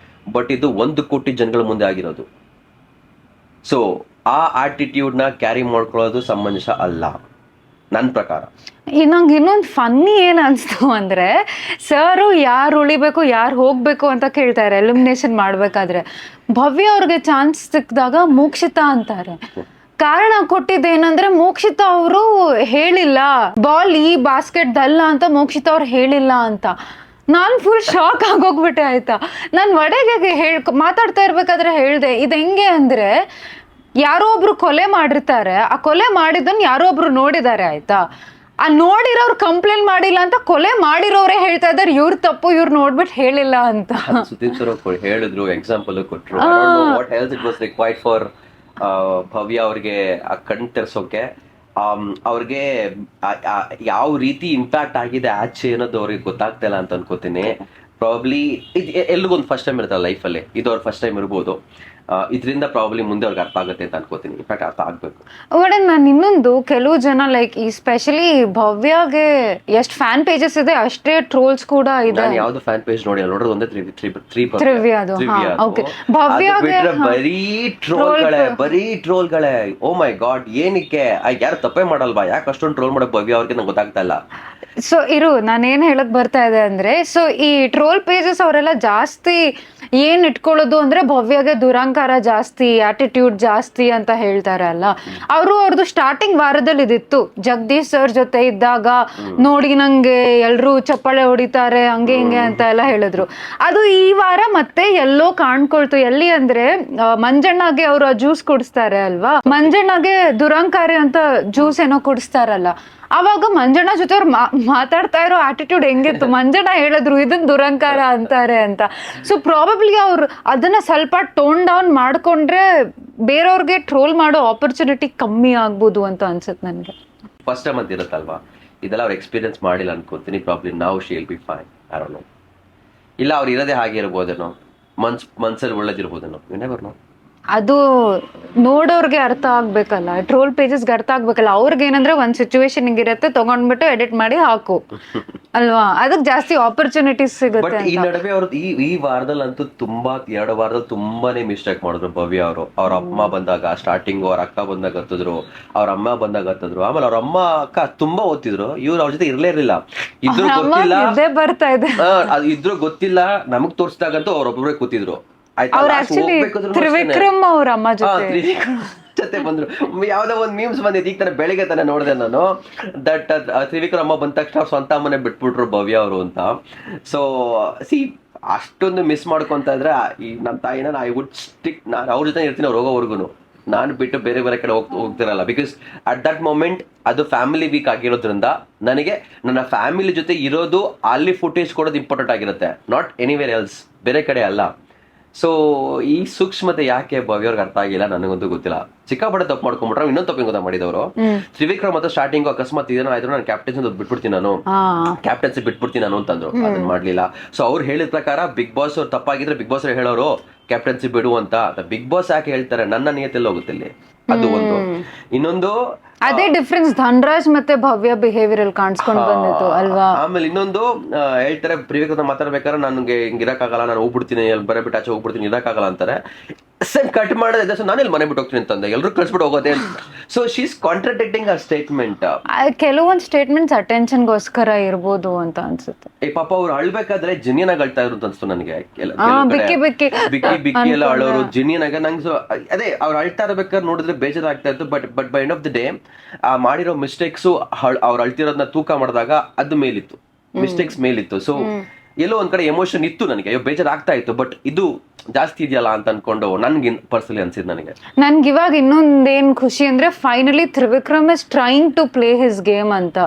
ಬಟ್ ಇದು 1 ಕೋಟಿ ಜನಗಳ ಮುಂದೆ ಆಗಿರೋದು. ಸೊ ಆ ಆಟಿಟ್ಯೂಡ್ನ ಕ್ಯಾರಿ ಮಾಡ್ಕೊಳ್ಳೋದು ಸಮಂಜಸ ಅಲ್ಲ ನನ್ನ ಪ್ರಕಾರ. ನಂಗೆ ಇನ್ನೊಂದು ಫನ್ನಿ ಏನ್ ಅನ್ಸ್ತು ಅಂದ್ರೆ, ಸರ್ ಯಾರು ಉಳಿಬೇಕು ಯಾರು ಹೋಗ್ಬೇಕು ಅಂತ ಕೇಳ್ತಾರೆ ಎಲಿಮಿನೇಷನ್ ಮಾಡ್ಬೇಕಾದ್ರೆ. ಭವ್ಯ ಅವ್ರಿಗೆ ಚಾನ್ಸ್ ಸಿಕ್ಕಿದಾಗ ಮೋಕ್ಷಿತಾ ಅಂತಾರೆ. ಕಾರಣ ಕೊಟ್ಟಿದ್ದೇನಂದ್ರೆ ಮೋಕ್ಷಿತಾ ಅವರು ಹೇಳಿಲ್ಲ ಬಾಲ್ ಈ ಬಾಸ್ಕೆಟ್ ದಲ್ಲ ಅಂತ, ಮೋಕ್ಷಿತಾ ಅವ್ರು ಹೇಳಿಲ್ಲ ಅಂತ. ನಾನು ಫುಲ್ ಶಾಕ್ ಆಗೋಗ್ಬಿಟ್ಟೆ ಆಯ್ತಾ. ನಾನು ವಡೆಗೆ ಮಾತಾಡ್ತಾ ಇರ್ಬೇಕಾದ್ರೆ ಹೇಳ್ದೆ, ಇದು ಹೆಂಗೆ ಅಂದ್ರೆ ಯಾರೋ ಒಬ್ರು ಕೊಲೆ ಮಾಡಿರ್ತಾರೆ, ಆ ಕೊಲೆ ಮಾಡಿದ್ದನ್ನು ಯಾರೋ ಒಬ್ರು ನೋಡಿದ್ದಾರೆ ಆಯ್ತಾ, ಆ ನೋಡಿರೋರು ಕಂಪ್ಲೇಂಟ್ ಮಾಡಿಲ್ಲ ಅಂತ ಕೊಲೆ ಮಾಡಿರೋರೇ ಹೇಳ್ತಾ ಇದ್ದಾರೆ ಇವ್ರ ತಪ್ಪು ಇವ್ರು ನೋಡ್ಬಿಟ್ಟು ಹೇಳಿಲ್ಲ ಅಂತ. ಸುದೀಪ್ ಸರ್ ಹೇಳಿದ್ರು, ಎಕ್ಸಾಂಪಲ್ ಕೊಟ್ರು. What else it was required for Bhavya ಅವ್ರಿಗೆ ಆ ಕಣ್ ತೆರ್ಸೋಕೆ, ಅವ್ರಿಗೆ ಯಾವ ರೀತಿ ಇಂಪ್ಯಾಕ್ಟ್ ಆಗಿದೆ ಆಚೆ ಅನ್ನೋದು ಅವ್ರಿಗೆ ಗೊತ್ತಾಗ್ತಾ ಇಲ್ಲ ಅಂತ ಅನ್ಕೋತೀನಿ. ಪ್ರಾಬ್ಲಿ ಎಲ್ರಿಗೊಂದು ಫಸ್ಟ್ ಟೈಮ್ ಇರುತ್ತಲ್ಲ ಲೈಫಲ್ಲಿ, ಇದು ಅವ್ರ ಫಸ್ಟ್ ಟೈಮ್ ಇರ್ಬೋದು. ಇದರಿಂದ ಪ್ರಾಬ್ಲಿ ಮುಂದೆ ಅವ್ರಿಗೆ ಅರ್ಥ ಆಗುತ್ತೆ ಅಂತ ಅನ್ಕೋತೀನಿ. ಇನ್ಫ್ಯಾಕ್ಟ್ ಅರ್ಥ ಆಗ್ಬೇಕು. ಮೇಡಮ್ ನಾನು ಇನ್ನೊಂದು, ಕೆಲವು ಜನ ಲೈಕ್ ಈ ಸ್ಪೆಷಲಿ ಭವ್ಯಗೆ ಎಷ್ಟು ಫ್ಯಾನ್ ಪೇಜಸ್ ಇದೆ ಅಷ್ಟೇ ಟ್ರೋಲ್ಸ್ ಕೂಡ ಇದೆ. ನಾನು ಯಾವ್ದು ಫ್ಯಾನ್ ಪೇಜ್ ನೋಡಿ ನೋಡೋದು ಒಂದೇ ತ್ರಿವ್ಯದು. ಓಕೆ, ಭವ್ಯಗೆ ಬರೀ ಟ್ರೋಲ್ಗಳೇ. ಓ ಮೈ ಗಾಡ್, ಏನಕ್ಕೆ ಯಾರು ತಪ್ಪೇ ಮಾಡಲ್ವಾ, ಯಾಕೆ ಅಷ್ಟೊಂದು ಟ್ರೋಲ್ ಮಾಡೋ ಭವ್ಯ ಅವ್ರಿಗೆ ನಂಗೆ ಗೊತ್ತಾಗ್ತಾ ಇಲ್ಲ. ಸೊ ನಾನೇನ್ ಹೇಳಕ್ ಬರ್ತಾ ಇದೆ ಅಂದ್ರೆ, ಸೊ ಈ ಟ್ರೋಲ್ ಪೇಜಸ್ ಅವರೆಲ್ಲ ಜಾಸ್ತಿ ಏನ್ ಇಟ್ಕೊಳ್ಳೋದು ಅಂದ್ರೆ ಭವ್ಯಗೆ ದುರಂಕಾರ ಜಾಸ್ತಿ, ಆಟಿಟ್ಯೂಡ್ ಜಾಸ್ತಿ ಅಂತ ಹೇಳ್ತಾರೆ ಅಲ್ಲ. ಅವ್ರದ್ದು ಸ್ಟಾರ್ಟಿಂಗ್ ವಾರದಲ್ಲಿ ಇದಿತ್ತು, ಜಗದೀಶ್ ಸರ್ ಜೊತೆ ಇದ್ದಾಗ ನೋಡಿ ನಂಗೆ ಎಲ್ರು ಚಪ್ಪಾಳೆ ಹೊಡಿತಾರೆ ಹಂಗೆ ಹಿಂಗೆ ಅಂತ ಎಲ್ಲ ಹೇಳಿದ್ರು. ಅದು ಈ ವಾರ ಮತ್ತೆ ಎಲ್ಲೋ ಕಾಣ್ಕೊಳ್ತು. ಎಲ್ಲಿ ಅಂದ್ರೆ ಮಂಜಣ್ಣಗೆ ಅವರು ಜ್ಯೂಸ್ ಕುಡಿಸ್ತಾರೆ ಅಲ್ವಾ, ಮಂಜಣ್ಣಗೆ ದುರಂಕಾರಿ ಅಂತ ಜ್ಯೂಸ್ ಏನೋ ಕುಡಿಸ್ತಾರಲ್ಲ, ಅವಾಗ ಮಂಜಣ್ಣ ಜೊತೆ ಅವ್ರು ಮಾತಾಡ್ತಾ ಇರೋ ಆಟಿಟ್ಯೂಡ್ ಹೆಂಗಿತ್ತು, ಮಂಜಣ್ಣ ಹೇಳಿದ್ರು ಇದನ್ ದುರಂಕಾರ ಅಂತಾರೆ ಅಂತ. ಸೊ ಪ್ರಾಬಬ್ಲಿ ಅವ್ರು ಅದನ್ನ ಸ್ವಲ್ಪ ಟೋನ್ ಡೌನ್ ಮಾಡ್ಕೊಂಡ್ರೆ ಬೇರೆಯವ್ರಿಗೆ ಟ್ರೋಲ್ ಮಾಡೋ ಆಪರ್ಚುನಿಟಿ ಕಮ್ಮಿ ಆಗ್ಬೋದು ಅಂತ ಅನ್ಸುತ್ತೆ ನನಗೆ. ಫಸ್ಟ್ ಟೈಮ್ ಅಂತ ಇರುತ್ತಲ್ವಾ, ಇದೆಲ್ಲ ಅವ್ರು ಎಕ್ಸ್ಪೀರಿಯನ್ಸ್ ಮಾಡಿಲ್ಲ ಅನ್ಕೋತೀನಿ. ಪ್ರಾಬ್ಲಿ ನಾವು Sheel be fine, I don't no. ಇಲ್ಲ ಅವ್ರು ಇರೋದೇ ಹಾಗೆ ಇರ್ಬೋದೇನೋ, ಮನ್ಸಲ್ಲಿ ಒಳ್ಳೇದಿರ್ಬೋದೇನೋ, ಯು ನೆವರ್ ನೋ. ಅದು ನೋಡೋರ್ಗೆ ಅರ್ಥ ಆಗ್ಬೇಕಲ್ಲ, ಟ್ರೋಲ್ ಪೇಜಸ್ಗೆ ಅರ್ಥ ಆಗ್ಬೇಕಲ್ಲ. ಅವ್ರಿಗೆ ಏನಂದ್ರೆ ಒಂದ್ ಸಿಚುವೇಶನ್ ಹಿಂಗಿರತ್ತೆ, ತಗೊಂಡ್ಬಿಟ್ಟು ಎಡಿಟ್ ಮಾಡಿ ಹಾಕು ಅಲ್ವಾ, ಅದಕ್ಕೆ ಜಾಸ್ತಿ ಆಪರ್ಚುನಿಟೀಸ್ ಸಿಗುತ್ತೆ. ಈ ನಡುವೆ ಅವ್ರ ಈ ವಾರದಲ್ಲಂತೂ ಎರಡು ವಾರದಲ್ಲಿ ತುಂಬಾನೇ ಮಿಸ್ಟೇಕ್ ಮಾಡಿದ್ರು ಭವ್ಯ ಅವರು. ಅವ್ರ ಅಮ್ಮ ಬಂದಾಗ ಸ್ಟಾರ್ಟಿಂಗ್, ಅವ್ರ ಅಕ್ಕ ಬಂದಾಗ ಹತ್ತಿದ್ರು, ಅವ್ರ ಅಮ್ಮ ಬಂದಾಗ ಹತ್ತಿದ್ರು. ಆಮೇಲೆ ಅವ್ರ ಅಮ್ಮ ಅಕ್ಕ ತುಂಬಾ ಓದ್ತಿದ್ರು, ಇವ್ರು ಅವ್ರ ಜೊತೆ ಇರ್ಲೇ ಇರ್ಲಿಲ್ಲ. ಇದ್ರು ಗೊತ್ತಿಲ್ಲ, ಬರ್ತಾ ಇದೆ ಇದ್ರು ಗೊತ್ತಿಲ್ಲ, ನಮಗ್ ತೋರ್ಸಿದಾಗಂತೂ ಅವ್ರೊಬ್ಬರೇ ಕೂತಿದ್ರು. ತ್ರಿವಿಕ್ರಮ್ ಅವ್ರ ಅಮ್ಮ ಜೊತೆ ಬಂದ್ರು. ಯಾವ್ದೋ ಒಂದ್ ಮೀಮ್ಸ್ ಬಂದಿದ್ದು ಈಗ ತಾನೆ, ಬೆಳಿಗ್ಗೆ ತಾನೆ ನೋಡಿದೆ ನಾನು. ದಟ್ ತ್ರಿವಿಕ್ರಮ್ ಅಮ್ಮ ಬಂದ ತಕ್ಷಣ ಸ್ವಂತ ಅಮ್ಮನೆ ಬಿಟ್ಬಿಟ್ರು ಭವ್ಯ ಅವರು ಅಂತ. ಸೊ ಅಷ್ಟೊಂದು ಮಿಸ್ ಮಾಡ್ಕೊಂತ ಇದ್ರೆ ಈ ನಮ್ಮ ತಾಯಿನ ಐ ವುಡ್ ಸ್ಟಿಕ್, ನಾನು ಅವ್ರ ಜೊತೆ ಇರ್ತೀನಿ ಅವ್ರು ಹೋಗೋವರೆಗೂ. ನಾನು ಬಿಟ್ಟು ಬೇರೆ ಬೇರೆ ಕಡೆ ಹೋಗ್ತಿರಲ್ಲ. ಬಿಕಾಸ್ ಅಟ್ ದಟ್ ಮೊಮೆಂಟ್ ಅದು ಫ್ಯಾಮಿಲಿ ವೀಕ್ ಆಗಿರೋದ್ರಿಂದ ನನಗೆ ನನ್ನ ಫ್ಯಾಮಿಲಿ ಜೊತೆ ಇರೋದು, ಅಲ್ಲಿ ಫುಟೇಜ್ ಕೊಡೋದು ಇಂಪಾರ್ಟೆಂಟ್ ಆಗಿರುತ್ತೆ, ನಾಟ್ ಎನಿವೇರ್ ಎಲ್ಸ್, ಬೇರೆ ಕಡೆ ಅಲ್ಲ. ಸೊ ಈ ಸೂಕ್ಷ್ಮತೆ ಯಾಕೆ ಭವ್ಯವ್ರಿಗೆ ಅರ್ಥ ಆಗಿಲ್ಲ ನನಗಂತೂ ಗೊತ್ತಿಲ್ಲ. ಸಿಕ್ಕಾಪಟ್ಟೆ ತಪ್ಪು ಮಾಡ್ಕೊಂಡ್ಬಿಟ್ರೆ ಇನ್ನೊಂದು ತಪ್ಪು ಗೊತ್ತಾ ಮಾಡಿದವರು. ತ್ರಿವಿಕ್ರಮ್ ಮತ್ತೆ ಸ್ಟಾರ್ಟಿಂಗ್ ಅಕಸ್ಮಾತ್ ಇದೇನೋ ಆಯ್ತು, ನಾನು ಕ್ಯಾಪ್ಟನ್ಸಿ ಬಿಟ್ಬಿಡ್ತೀನಿ, ಕ್ಯಾಪ್ಟನ್ಸಿ ಬಿಟ್ಬಿಡ್ತೀನಿ ನಾನು ಅಂತಂದ್ರು. ಅದನ್ನ ಮಾಡ್ಲಿಲ್ಲ. ಸೊ ಅವ್ರು ಹೇಳಿದ ಪ್ರಕಾರ ಬಿಗ್ ಬಾಸ್ ಅವ್ರು ತಪ್ಪಾಗಿದ್ರೆ ಬಿಗ್ ಬಾಸ್ ಹೇಳೋರು ಕ್ಯಾಪ್ಟನ್ಸಿ ಬಿಡು ಅಂತ. ಬಿಗ್ ಬಾಸ್ ಯಾಕೆ ಹೇಳ್ತಾರೆ, ನನ್ನ ನಿಯತೆಲ್ಲ ಹೋಗುತ್ತೆ ಇಲ್ಲಿ, ಅದು ಒಂದು. ಇನ್ನೊಂದು ಅದೇ ಡಿಫ್ರೆನ್ಸ್ ಧನ್ರಾಜ್ ಮತ್ತೆ ಭವ್ಯ ಬಿಹೇವಿಯರ್ ಅಲ್ಲಿ ಕಾಣಿಸ್ಕೊಂಡು ಬಂದಿತ್ತು ಅಲ್ವಾ. ಆಮೇಲೆ ಇನ್ನೊಂದು ಹೇಳ್ತಾರೆ, ಪ್ರಿವಿಕ್ರಮ್ ಮಾತಾಡ್ಬೇಕಾದ್ರೆ ನನಗೆ ಹಿಂಗಿರಕ್ಕಾಗಲ್ಲ, ನಾನು ಹೋಗ್ಬಿಡ್ತೀನಿ, ಬರ ಬಿಟ್ಟು ಆಚೆ ಹೋಗ್ಬಿಡ್ತೀನಿ, ಇರಕ್ಕಾಗಲ್ಲ ಅಂತಾರೆ. ಕಟ್ ಮಾಡಿದೆ, ಸೊ ನಾನು ಇಲ್ಲಿ ಮನೆ ಬಿಟ್ಟು ಹೋಗ್ತೀನಿ ಅಂತಂದೆ, ಎಲ್ಲರೂ ಕಳ್ಸ್ಬಿಟ್ಟು ಹೋಗೋದೆ. ಸೊ ಶಿ ಇಸ್ ಕಾಂಟ್ರಾಡಿಕ್ಟಿಂಗ್ ಆ ಸ್ಟೇಟ್ಮೆಂಟ್. ಕೆಲವೊಂದು ಸ್ಟೇಟ್ಮೆಂಟ್ಸ್ ಅಟೆನ್ಷನ್ಗೋಸ್ಕರ ಇರ್ಬೋದು ಅಂತ ಅನ್ಸುತ್ತೆ. ಪಾಪ ಅವ್ರು ಅಳ್ಬೇಕಾದ್ರೆ ಜೆನ್ಯನ್ ಆಗಿ ಅಳ್ತಾ ಇರೋದು ಅನ್ಸ್ತು ನನಗೆ. ಬಿಕ್ಕಿ ಎಲ್ಲ ಅಳೋರು ಜೆನ್ಯನ್ ಆಗ ನಂಗೆ. ಸೊ ಅದೇ ಅವ್ರು ಅಳ್ತಾ ಇರ್ಬೇಕಾದ್ರೆ ನೋಡಿದ್ರೆ ಬೇಜಾರಾಗ್ತಾ ಇತ್ತು. But by end of the day ಆ ಮಾಡಿರೋ ಮಿಸ್ಟೇಕ್ಸು ಅವ್ರು ಅಳ್ತಿರೋದನ್ನ ತೂಕ ಮಾಡಿದಾಗ ಅದು ಮೇಲಿತ್ತು, ಮಿಸ್ಟೇಕ್ಸ್ ಮೇಲಿತ್ತು. ಸೊ ಎಲ್ಲೋ ಒಂದ್ ಕಡೆ ಎಮೋಷನ್ ಇತ್ತು ನನಗೆ, ಅಯ್ಯೋ ಬೇಜಾರಾಗ್ತಾ ಇತ್ತು. ಬಟ್ ಇದು ಜಾಸ್ತಿ ಇದೆಯಲ್ಲ ಅಂತ ಅನ್ಕೊಂಡು ನನ್ಗೆ ಪರ್ಸನಲಿ ಅನ್ಸಿದ್ ನನ್ಗೆ ಇವಾಗ ಇನ್ನೊಂದೇನ್ ಖುಷಿ ಅಂದ್ರೆ, finally Trivikram is trying to play his game ಅಂತ.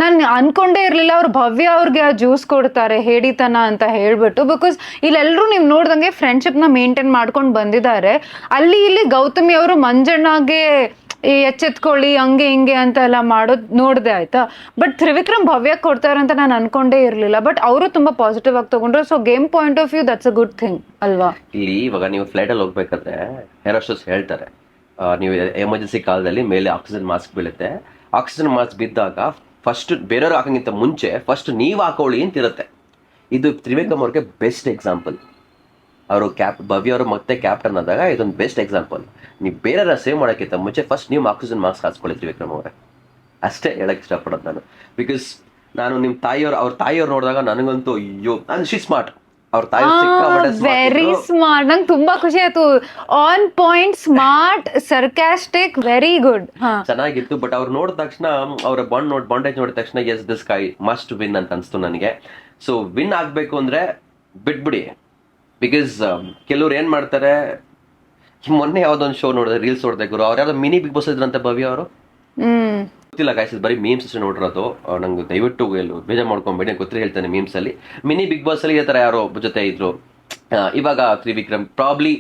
ನಾನು ಅನ್ಕೊಂಡೇ ಇರ್ಲಿಲ್ಲ ಅವ್ರು ಭವ್ಯ ಅವ್ರಿಗೆ ಆ ಜ್ಯೂಸ್ ಕೊಡ್ತಾರೆ ಹೇಡಿತನ ಅಂತ ಹೇಳ್ಬಿಟ್ಟು. ಬಿಕಾಸ್ ಇಲ್ಲೆಲ್ಲರೂ ನೀವು ನೋಡ್ದಂಗೆ ಫ್ರೆಂಡ್ಶಿಪ್ ನ ಮೇಂಟೈನ್ ಮಾಡ್ಕೊಂಡು ಬಂದಿದ್ದಾರೆ. ಅಲ್ಲಿ ಇಲ್ಲಿ ಗೌತಮಿ ಅವರು ಮಂಜಣ್ಣಗೆ ಎಚ್ಚೆತ್ಕೊಳ್ಳಿ ಹಂಗೆ ಹಿಂಗೆ ಅಂತ ಎಲ್ಲ ಮಾಡೋದು ನೋಡಿದೆ ಆಯ್ತಾ. ಬಟ್ ತ್ರಿವಿಕ್ರಮ್ ಭವ್ಯ ಕೊಡ್ತಾರೆ ಅಂತ ನಾನು ಅನ್ಕೊಂಡೇ ಇರ್ಲಿಲ್ಲ. ಬಟ್ ಅವರು ತುಂಬಾ ಪಾಸಿಟಿವ್ ಆಗಿ ತಗೊಂಡ್ರು. So game point of view that's a good thing ಅಲ್ವಾ. ಇಲ್ಲಿ ಇವಾಗ ನೀವು ಫ್ಲೈಟ್ ಅಲ್ಲಿ ಹೋಗ್ಬೇಕಾದ್ರೆ ಏರ್ ಹೋಸ್ಟೆಸ್ ಹೇಳ್ತಾರೆ, ನೀವು ಎಮರ್ಜೆನ್ಸಿ ಕಾಲದಲ್ಲಿ ಮೇಲೆ ಆಕ್ಸಿಜನ್ ಮಾಸ್ಕ್ ಬೀಳುತ್ತೆ, ಆಕ್ಸಿಜನ್ ಮಾಸ್ಕ್ ಬಿದ್ದಾಗ ಫಸ್ಟ್ ಬೇರೆಯವ್ರು ಹಾಕಂಗಿಂತ ಮುಂಚೆ ಫಸ್ಟ್ ನೀವು ಹಾಕೊಳ್ಳಿ ಅಂತ ಇರುತ್ತೆ. ಇದು ತ್ರಿವಿಕ್ರಮ್ ಅವ್ರಿಗೆ ಬೆಸ್ಟ್ ಎಕ್ಸಾಂಪಲ್. ಅವರು ಭವ್ಯ ಅವರು ಮತ್ತೆ ಕ್ಯಾಪ್ಟನ್ ಆದಾಗ ಇದೊಂದು ಬೆಸ್ಟ್ ಎಕ್ಸಾಂಪಲ್. ನೀವು ಬೇರೆಯವ್ರ ಸೇವ್ ಮಾಡೋಕ್ಕಿಂತ ಮುಂಚೆ ಫಸ್ಟ್ ನೀವು ಆಕ್ಸಿಜನ್ ಮಾಸ್ಕ್ ಹಾಕ್ಸ್ಕೊಳ್ಳಿ ವಿಕ್ರಮ್ ಅವರೇ. ಅಷ್ಟೇ ಹೇಳಕ್ ಇಷ್ಟಪಡೋದು ನಾನು. ಬಿಕಾಸ್ ನಾನು ನಿಮ್ಮ ಅವ್ರ ತಾಯಿಯವ್ರು ನೋಡಿದಾಗ ನನಗಂತೂ ಅಯ್ಯೋ, ಶಿ ಸ್ಮಾರ್ಟ್. ಅವ್ರ ತಾಯಿ ವೆರಿ ಸ್ಮಾರ್ಟ್. ನಂಗೆ ತುಂಬಾ ಖುಷಿ ಆಯ್ತು. On point, smart, sarcastic, very good, ಚೆನ್ನಾಗಿತ್ತು. ಬಟ್ ಅವ್ರು ನೋಡಿದ ತಕ್ಷಣ ಅವ್ರ ಬಾಂಡೇಜ್ ನೋಡಿದ ತಕ್ಷಣ yes this guy must win ಅಂತ ಅನ್ಸ್ತು ನನಗೆ. ಸೊ ವಿನ್ ಆಗ್ಬೇಕು ಅಂದ್ರೆ ಬಿಟ್ಬಿಡಿ. ಬಿಕಾಸ್ ಕೆಲವ್ರು ಏನ್ ಮಾಡ್ತಾರೆ, ಮೊನ್ನೆ ಯಾವ್ದೊಂದು ಶೋ ನೋಡಿದ್ರೆ ರೀಲ್ಸ್ ನೋಡಿದೆ ಗುರು, ಅವ್ರು ಯಾವ್ದೋ ಮಿನಿ ಬಿಗ್ ಬಾಸ್ ಇದ್ರಂತೆ ಭವ್ಯ ಅವರು, ಗೊತ್ತಿಲ್ಲ ಗಾಯ್ಸ್, ಬರೀ ಮೀಮ್ಸ್ ಅಷ್ಟೇ ನೋಡಿರೋದು. ನಂಗೆ ದಯವಿಟ್ಟು ಬೇಜಾರು ಮಾಡ್ಕೊಂಬೇಡಿ, ಗೊತ್ತಿಲ್ಲ ಹೇಳ್ತಾನೆ. ಮೀಮ್ಸ್ ಅಲ್ಲಿ ಮಿನಿ ಬಿಗ್ ಬಾಸ್ ಅಲ್ಲಿ ಈ ತರ ಯಾರೋ ಜೊತೆ ಇದ್ರು. ಇವಾಗ ತ್ರಿವಿಕ್ರಮ್ ಪ್ರಾಬ್ಲಿ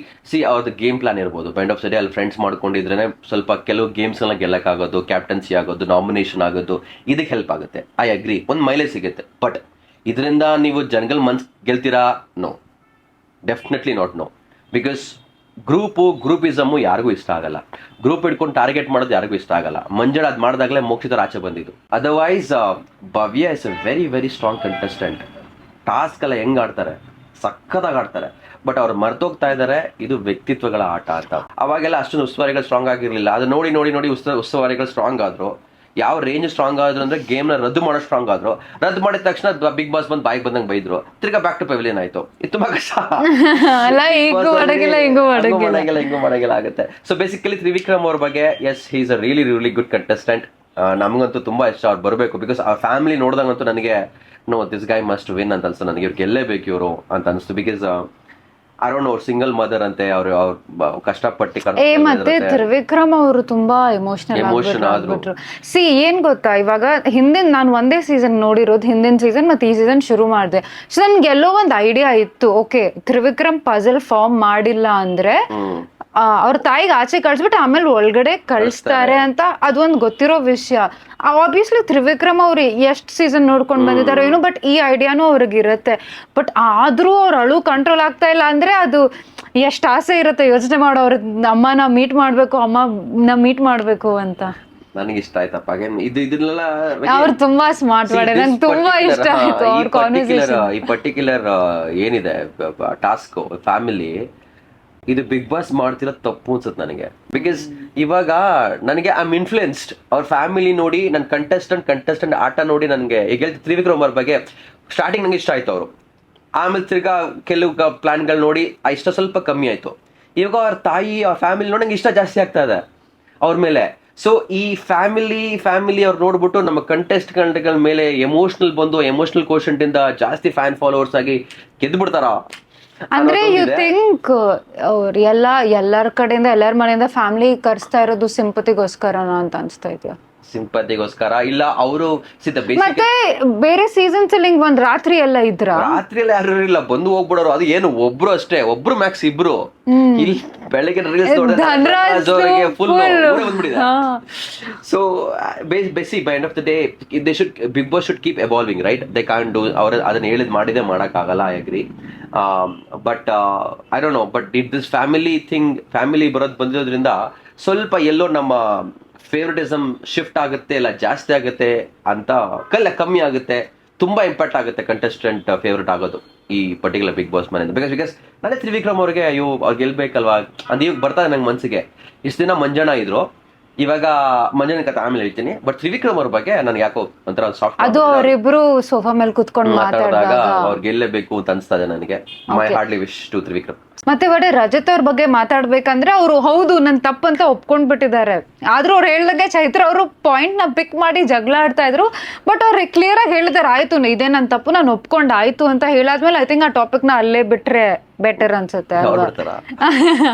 ಅವ್ರದ್ದು ಗೇಮ್ ಪ್ಲಾನ್ ಇರ್ಬೋದು. ಎಂಡ್ ಆಫ್ ದ ಡೇ ಅಲ್ಲಿ ಫ್ರೆಂಡ್ಸ್ ಮಾಡ್ಕೊಂಡಿದ್ರೆ ಸ್ವಲ್ಪ ಕೆಲವು ಗೇಮ್ಸ್ ಎಲ್ಲ ಗೆಲ್ಲಕ್ಕಾಗೋದು, ಕ್ಯಾಪ್ಟನ್ಸಿ ಆಗೋದು, ನಾಮಿನೇಷನ್ ಆಗೋದು, ಇದಕ್ಕೆ ಹೆಲ್ಪ್ ಆಗುತ್ತೆ. ಐ ಅಗ್ರಿ, ಒಂದು ಮೈಲೇಜ್ ಸಿಗುತ್ತೆ. ಬಟ್ ಇದರಿಂದ ನೀವು ಜನಗಳ ಮನ್ಸ್ ಗೆಲ್ತೀರಾ? No, definitely not no. Because groupism ಯಾರಿಗೂ ಇಷ್ಟ ಆಗಲ್ಲ. ಗ್ರೂಪ್ ಹಿಡ್ಕೊಂಡು ಟಾರ್ಗೆಟ್ ಮಾಡೋದು ಯಾರಿಗೂ ಇಷ್ಟ ಆಗಲ್ಲ. ಮಂಜುಳ ಅದ್ ಮಾಡಿದಾಗಲೇ ಮೋಕ್ಷಿತರ ಆಚೆ ಬಂದಿದ್ದು. Otherwise Bhavya is A very very strong contestant. Task ಎಲ್ಲ ಹೆಂಗ್ ಆಡ್ತಾರೆ, ಸಖತ್ತಾಗಿ ಆಡ್ತಾರೆ. ಬಟ್ ಅವ್ರು ಮರ್ತೋಗ್ತಾ ಇದ್ದಾರೆ ಇದು ವ್ಯಕ್ತಿತ್ವಗಳ ಆಟ ಅಂತ. ಅವಾಗೆಲ್ಲ ಅಷ್ಟೊಂದು ಉಸ್ತುವಾರಿಗಳು ಸ್ಟ್ರಾಂಗ್ ಆಗಿರ್ಲಿಲ್ಲ. ಅದು ನೋಡಿ ನೋಡಿ ನೋಡಿ ಉಸ್ತುವಾರಿಗಳು ಸ್ಟ್ರಾಂಗ್ ಆದ್ರು. ಯಾವ ರೇಂಜ್ ಸ್ಟ್ರಾಂಗ್ ಆದ್ರು ಅಂದ್ರೆ ಗೇಮ್ನ ರದ್ದು ಮಾಡೋ ಸ್ಟ್ರಾಂಗ್ ಆದ್ರು. ರದ್ದು ಮಾಡಿದ ತಕ್ಷಣ ಬಿಗ್ ಬಾಸ್ ಬಂದು ಬಾಯಿಗೆ ಬಂದಂಗೆ ಬೈದ್ರು. ತಿರ್ಗಾ ಬ್ಯಾಕ್ ಟು ಪೆವಿಲಿಯನ್ ಆಯ್ತು. ಇದು ತುಂಬಾ ಕಷ್ಟ. ಹಿಂಗೂ ಮಾಡಂಗಿಲ್ಲ ಆಗುತ್ತೆ. ಸೊ ಬೇಸಿಕಲಿ ತ್ರಿವಿಕ್ರಮ್ ಅವ್ರ ಬಗ್ಗೆ, yes, he is a really really good contestant. ನಮಗಂತೂ ತುಂಬಾ ಇಷ್ಟ ಅವ್ರು ಬರಬೇಕು. ಬಿಕಾಸ್ ಆ ಫ್ಯಾಮಿಲಿ ನೋಡಿದಾಗಂತೂ ನನಗೆ no, this guy must win ಅಂತ ಅನ್ಸ್ತು ನನಗೆ. ಇವ್ರು ಗೆಲ್ಲೇಬೇಕು ಇವರು ಅಂತ ಅನಿಸ್ತು. ಬಿಕಾಸ್ ಐ ಡೋಂಟ್ ನೋ, ಅವ್ರು ಸಿಂಗಲ್ ಮದರ್ ಅಂತೆ, ಅವ್ರು ಕಷ್ಟಪಟ್ಟು. ಮತ್ತೆ ತ್ರಿವಿಕ್ರಮ್ ಅವರು ತುಂಬಾ ಎಮೋಷನಲ್ ಆಗ್ಬಿಟ್ರು. ಸಿ ಏನ್ ಗೊತ್ತಾ, ಇವಾಗ ಹಿಂದಿನ ನಾನು ಒಂದೇ ಸೀಸನ್ ನೋಡಿರೋದು, ಹಿಂದಿನ ಸೀಸನ್ ಮತ್ತೆ ಈ ಸೀಸನ್ ಶುರು ಮಾಡಿದೆ. ಸೊ ನನ್ಗೆ ಎಲ್ಲೋ ಒಂದು ಐಡಿಯಾ ಇತ್ತು, ಓಕೆ ತ್ರಿವಿಕ್ರಮ್ ಪಜಲ್ ಫಾರ್ಮ್ ಮಾಡಿಲ್ಲ ಅಂದ್ರೆ ಅವ್ರ ತಾಯಿಗೆ ಆಚೆ ಕಳ್ಸ್ಬಿಟ್ಟು ಆಮೇಲೆ ಒಳಗಡೆ ಕಳಿಸ್ತಾರೆ ಅಂತ ಅದೊಂದು ಗೊತ್ತಿರೋ ವಿಷಯ. ಆಬ್ವಿಯಸ್ಲಿ ತ್ರಿವಿಕ್ರಮ್ ಅವ್ರು ಎಷ್ಟು ಸೀಸನ್ ನೋಡ್ಕೊಂಡು ಬಂದಿದ್ದಾರೆ ಏನೋ, ಬಟ್ ಈ ಐಡಿಯಾನು ಅವ್ರಿಗೆ ಇರುತ್ತೆ. ಬಟ್ ಆದ್ರೂ ಅವ್ರ ಅಳು ಕಂಟ್ರೋಲ್ ಆಗ್ತಾ ಇಲ್ಲ ಅಂದ್ರೆ ಅದು ಎಷ್ಟು ಆಸೆ ಇರುತ್ತೆ ಯೋಚನೆ ಮಾಡೋ, ಅವ್ರ ಅಮ್ಮನ ಮೀಟ್ ಮಾಡ್ಬೇಕು, ಅಮ್ಮನ ಮೀಟ್ ಮಾಡ್ಬೇಕು ಅಂತ. ನನಗೆ ಇಷ್ಟ ಆಯ್ತಪ್ಪ. ಇದನ್ನೆಲ್ಲ ಅವ್ರು ತುಂಬಾ ಸ್ಮಾರ್ಟ್ ಮಾಡಿ ನಂಗೆ ತುಂಬಾ ಇಷ್ಟ ಆಯ್ತು ಅವ್ರ ಕಾನ್ವರ್ಸೇಷನ್. ಈ ಪರ್ಟಿಕ್ಯುಲರ್ ಏನಿದೆ ಟಾಸ್ಕ್ ಫ್ಯಾಮಿಲಿ, ಇದು ಬಿಗ್ ಬಾಸ್ ಮಾಡ್ತಿರೋ ತಪ್ಪು ಅನ್ಸುತ್ತೆ ನನಗೆ. ಬಿಕಾಸ್ ಇವಾಗ ನನಗೆ ಐ ಆಮ್ ಇನ್ಫ್ಲುಯೆನ್ಸ್ಡ್ ಅವ್ರ ಫ್ಯಾಮಿಲಿ ನೋಡಿ. ನನ್ನ ಕಂಟೆಸ್ಟೆಂಟ್ ಆಟ ನೋಡಿ ನನಗೆ ಈಗ ಹೇಳ್ತಿ ತ್ರಿವಿಕ್ರಮ್ ಅವ್ರ ಬಗ್ಗೆ ಸ್ಟಾರ್ಟಿಂಗ್ ನಂಗೆ ಇಷ್ಟ ಆಯ್ತು ಅವರು. ಆಮೇಲೆ ತಿರ್ಗಾ ಕೆಲವು ಪ್ಲಾನ್ಗಳು ನೋಡಿ ಆ ಇಷ್ಟ ಸ್ವಲ್ಪ ಕಮ್ಮಿ ಆಯ್ತು. ಇವಾಗ ಅವ್ರ ತಾಯಿ, ಅವ್ರ ಫ್ಯಾಮಿಲಿ ನೋಡಿ ನಂಗೆ ಇಷ್ಟ ಜಾಸ್ತಿ ಆಗ್ತಾ ಇದೆ ಅವ್ರ ಮೇಲೆ. ಸೊ ಈ ಫ್ಯಾಮಿಲಿ ಅವ್ರು ನೋಡ್ಬಿಟ್ಟು ನಮ್ಮ ಕಂಟೆಸ್ಟೆಂಟ್ಗಳ ಮೇಲೆ ಎಮೋಷನಲ್ ಬಂದು ಎಮೋಷನಲ್ ಕೋಶೆಂಟ್ ಇಂದ ಜಾಸ್ತಿ ಫ್ಯಾನ್ ಫಾಲೋವರ್ಸ್ ಆಗಿ ಗೆದ್ದು ಬಿಡ್ತಾರ. ಅಂದ್ರೆ ಯು ಥಿಂಕ್ ಅವ್ರು ಎಲ್ಲರ ಕಡೆಯಿಂದ ಎಲ್ಲರ ಮನೆಯಿಂದ ಫ್ಯಾಮಿಲಿ ಕರ್ಸ್ತಾ ಇರೋದು ಸಿಂಪತಿಗೋಸ್ಕರನ ಅಂತ ಅನ್ಸ್ತಾ ಇದೆಯಾ? ಸಿಂಪತಿಗೋಸ್ಕರ ಇಲ್ಲ, ಅವರು ಮತ್ತೆ ಬೇರೆ ಸೀಸನ್ಸ್ ಅಲ್ಲಿ ಹಿಂಗ್ ಒಂದ್ ರಾತ್ರಿ ಎಲ್ಲ ಇದ್ರ, ರಾತ್ರಿ ಎಲ್ಲ ಯಾರು ಇಲ್ಲ, ಬಂದು ಹೋಗ್ಬಿಡೋರು. ಅದು ಏನು ಒಬ್ರು ಅಷ್ಟೇ, ಒಬ್ರು ಮ್ಯಾಕ್ಸ್ ಇಬ್ರು. ಇಲ್ಲಿ ಬೆಳಗ್ಗೆ ರೀಲ್ಸ್ ನೋಡಿದ್ರೆ ಫುಲ್ ಬಂದ್ಬಿಟ್ಟಿದೆ. ಸೊ ಬೇಸಿ by end of the day Bigg Boss should keep evolving, right? They can do. ಅವ್ರ ಅದನ್ನ ಹೇಳಿದ್ ಮಾಡಿದೆ ಮಾಡಕ್ ಆಗಲ್ಲ, I agree. But I don't know, but it this family ಬರೋದು ಬಂದಿರೋದ್ರಿಂದ ಸ್ವಲ್ಪ ಎಲ್ಲೋ ನಮ್ಮ ಫೇವರಿಟಿಸಮ್ ಶಿಫ್ಟ್ ಆಗುತ್ತೆ, ಇಲ್ಲ ಜಾಸ್ತಿ ಆಗುತ್ತೆ ಅಂತ ಕಮ್ಮಿ ಆಗುತ್ತೆ. ತುಂಬಾ ಇಂಪ್ಯಾಕ್ಟ್ ಆಗುತ್ತೆ ಕಂಟೆಸ್ಟೆಂಟ್ ಫೇವ್ರೇಟ್ ಆಗೋದು ಈ ಪರ್ಟಿಕ್ಯುಲರ್ ಬಿಗ್ ಬಾಸ್ ಮನೆಯಿಂದ. ಬಿಕಾಸ್ ನಾನೇ ತ್ರಿವಿಕ್ರಮ್ ಅವ್ರಿಗೆ ಅವ್ರು ಗೆಲ್ಬೇಕಲ್ವಾ ಅಂತ ಇವಾಗ ಬರ್ತದೆ ನಂಗೆ ಮನ್ಸಿಗೆ. ಇಷ್ಟು ದಿನ ಮಂಜಣ್ಣ ಇದ್ರು, ಇವಾಗ ಮಂಜಣ್ಣ ಕತೆ ಆಮೇಲೆ ಹೇಳ್ತೀನಿ. ಬಟ್ ತ್ರಿವಿಕ್ರಮ್ ಅವ್ರ ಬಗ್ಗೆ ನನ್ಗೆ ಯಾಕೋ ಒಂಥರ ಸಾಫ್ಟ್, ಅದು ಅವರಿಬ್ರು ಸೋಫಾ ಮೇಲೆ ಕುತ್ಕೊಂಡು ಮಾತಾಡಿದಾಗ ಅವ್ರು ಗೆಲ್ಲೇಬೇಕು ಅಂತ ಅನ್ಸ್ತದೆ ನನಗೆ. ಮೈ ಹಾರ್ಡ್ಲಿ ವಿಶ್ ಟು ತ್ರಿವಿಕ್ರಮ್. ಮತ್ತೆ ಒಡೆ ರಜತ್ ಅವ್ರ ಬಗ್ಗೆ ಮಾತಾಡ್ಬೇಕಂದ್ರೆ ಅವರು ಹೌದು ನನ್ ತಪ್ಪಂತ ಒಪ್ಕೊಂಡ್ಬಿಟ್ಟಿದ್ದಾರೆ. ಆದ್ರೂ ಅವ್ರು ಹೇಳ್ದಂಗೆ ಚೈತ್ರ ಅವರು ಪಾಯಿಂಟ್ ನ ಪಿಕ್ ಮಾಡಿ ಜಗಳ ಆಡ್ತಾ ಇದ್ರು. ಬಟ್ ಅವ್ರು ಕ್ಲಿಯರ್ ಆಗಿ ಹೇಳಿದಾರೆ, ಆಯ್ತು ಇದೇ ನನ್ ತಪ್ಪು, ನಾನು ಒಪ್ಕೊಂಡ್ ಆಯ್ತು ಅಂತ ಹೇಳಾದ್ಮೇಲೆ ಐ ಥಿಂಕ್ ಆ ಟಾಪಿಕ್ ನ ಅಲ್ಲೇ ಬಿಟ್ರೆ ಬೆಟರ್ ಅನ್ಸುತ್ತೆ ಅಲ್ವಾ?